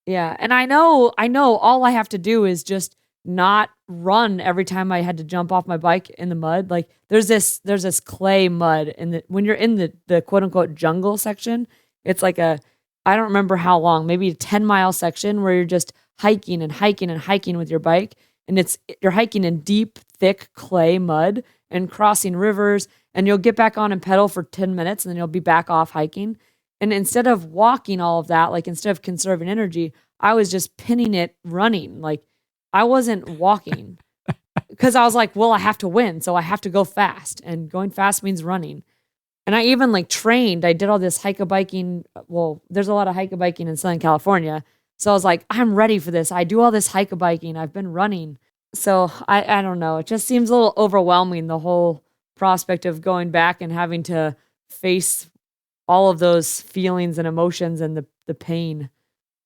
Yeah. And I know all I have to do is just not run every time I had to jump off my bike in the mud. Like there's this clay mud when you're in the quote unquote jungle section, it's like I don't remember how long, maybe a 10-mile section where you're just hiking and hiking and hiking with your bike. And you're hiking in deep, thick clay mud and crossing rivers, and you'll get back on and pedal for 10 minutes and then you'll be back off hiking. And instead of walking all of that, like instead of conserving energy, I was just pinning it running. Like I wasn't walking because I was like, well, I have to win. So I have to go fast, and going fast means running. And I even like trained, I did all this hike-a-biking. Well, there's a lot of hike-a-biking in Southern California. So I was like, I'm ready for this. I do all this hike-a-biking. I've been running. So I don't know. It just seems a little overwhelming, the whole prospect of going back and having to face all of those feelings and emotions and the pain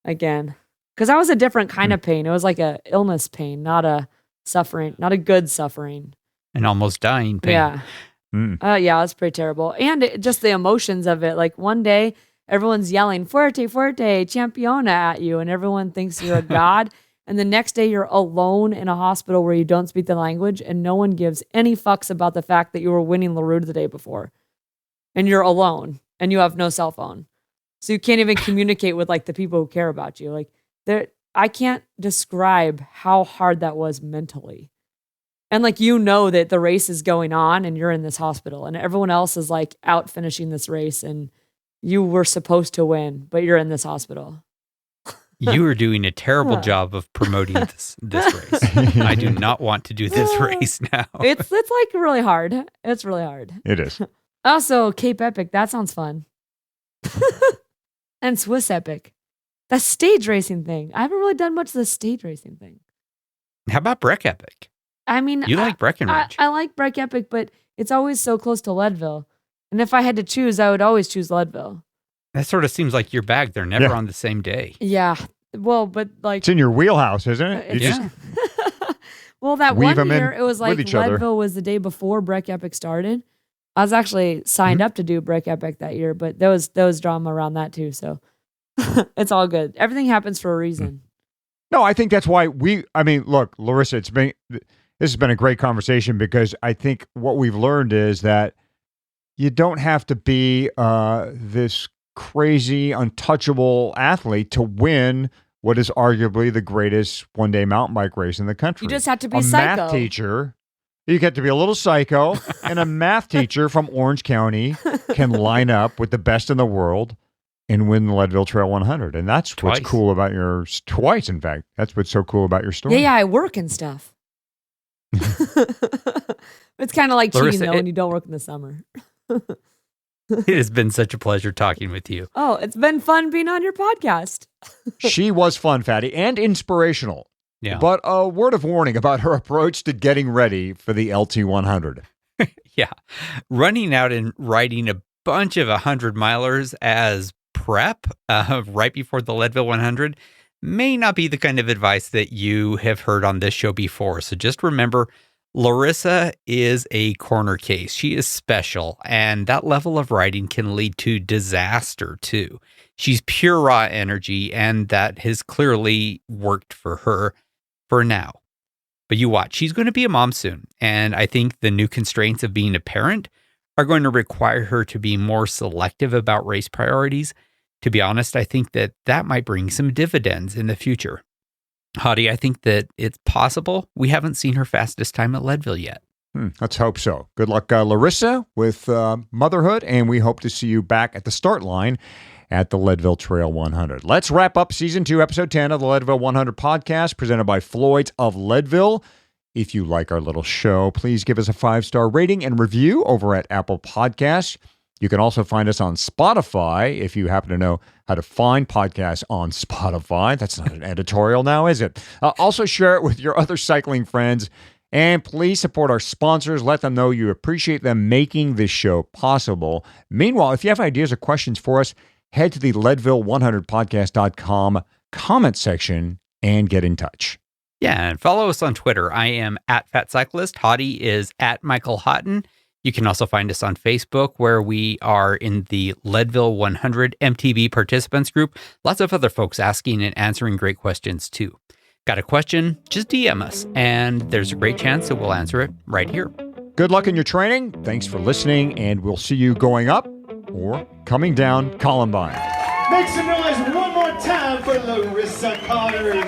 again. Because that was a different kind of pain. It was like a illness pain, not a suffering, not a good suffering. And almost dying pain. Yeah. Yeah, it's pretty terrible. And just the emotions of it. Like one day, everyone's yelling, Fuerte, Fuerte, Championa at you, and everyone thinks you're a god. And the next day you're alone in a hospital where you don't speak the language and no one gives any fucks about the fact that you were winning La Ruta the day before. And you're alone and you have no cell phone. So you can't even communicate with like the people who care about you. Like I can't describe how hard that was mentally. And like, that the race is going on and you're in this hospital and everyone else is like out finishing this race and you were supposed to win, but you're in this hospital. You are doing a terrible job of promoting this race. I do not want to do this race now. It's like really hard. It's really hard. It is. Also, Cape Epic, that sounds fun. And Swiss Epic. That stage racing thing. I haven't really done much of the stage racing thing. How about Breck Epic? I mean, you like Breckenridge. I like Breck Epic, but it's always so close to Leadville. And if I had to choose, I would always choose Leadville. That sort of seems like your bag. They're never on the same day. Yeah. Well, but like... It's in your wheelhouse, isn't it? Yeah. Well, that weave one them year, in it was like with each other. Leadville was the day before Breck Epic started. I was actually signed up to do Breck Epic that year, but there was drama around that too, so it's all good. Everything happens for a reason. No, I think that's why look, Larissa, this has been a great conversation because I think what we've learned is that you don't have to be this crazy, untouchable athlete to win what is arguably the greatest one-day mountain bike race in the country. You just have to be a psycho. math teacher. You get to be a little psycho, and a math teacher from Orange County can line up with the best in the world and win the Leadville Trail 100. And that's what's cool about twice, in fact. That's what's so cool about your story. Yeah, I work and stuff. It's kind of like Larissa, cheating, though, when you don't work in the summer. It has been such a pleasure talking with you. Oh, it's been fun being on your podcast. She was fun, Fatty, and inspirational. Yeah. But a word of warning about her approach to getting ready for the LT100. Yeah. Running out and riding a bunch of 100-milers as prep right before the Leadville 100 may not be the kind of advice that you have heard on this show before. So just remember, Larissa is a corner case. She is special, and that level of riding can lead to disaster too. She's pure raw energy, and that has clearly worked for her for now. But you watch, she's going to be a mom soon, and I think the new constraints of being a parent are going to require her to be more selective about race priorities. To be honest, I think that might bring some dividends in the future. Hottie, I think that it's possible we haven't seen her fastest time at Leadville yet. Let's hope so. Good luck, Larissa, with motherhood, and we hope to see you back at the start line at the Leadville Trail 100. Let's wrap up Season 2, Episode 10 of the Leadville 100 podcast, presented by Floyd's of Leadville. If you like our little show, please give us a 5-star rating and review over at Apple Podcasts. You can also find us on Spotify if you happen to know how to find podcasts on Spotify. That's not an editorial now, is it? Also share it with your other cycling friends. And please support our sponsors. Let them know you appreciate them making this show possible. Meanwhile, if you have ideas or questions for us, head to the Leadville100podcast.com comment section and get in touch. Yeah, and follow us on Twitter. I am at Fat Cyclist. Hottie is at Michael Houghton. You can also find us on Facebook, where we are in the Leadville 100 MTB participants group. Lots of other folks asking and answering great questions, too. Got a question? Just DM us, and there's a great chance that we'll answer it right here. Good luck in your training. Thanks for listening, and we'll see you going up or coming down Columbine. Make some noise one more time for Larissa Connors.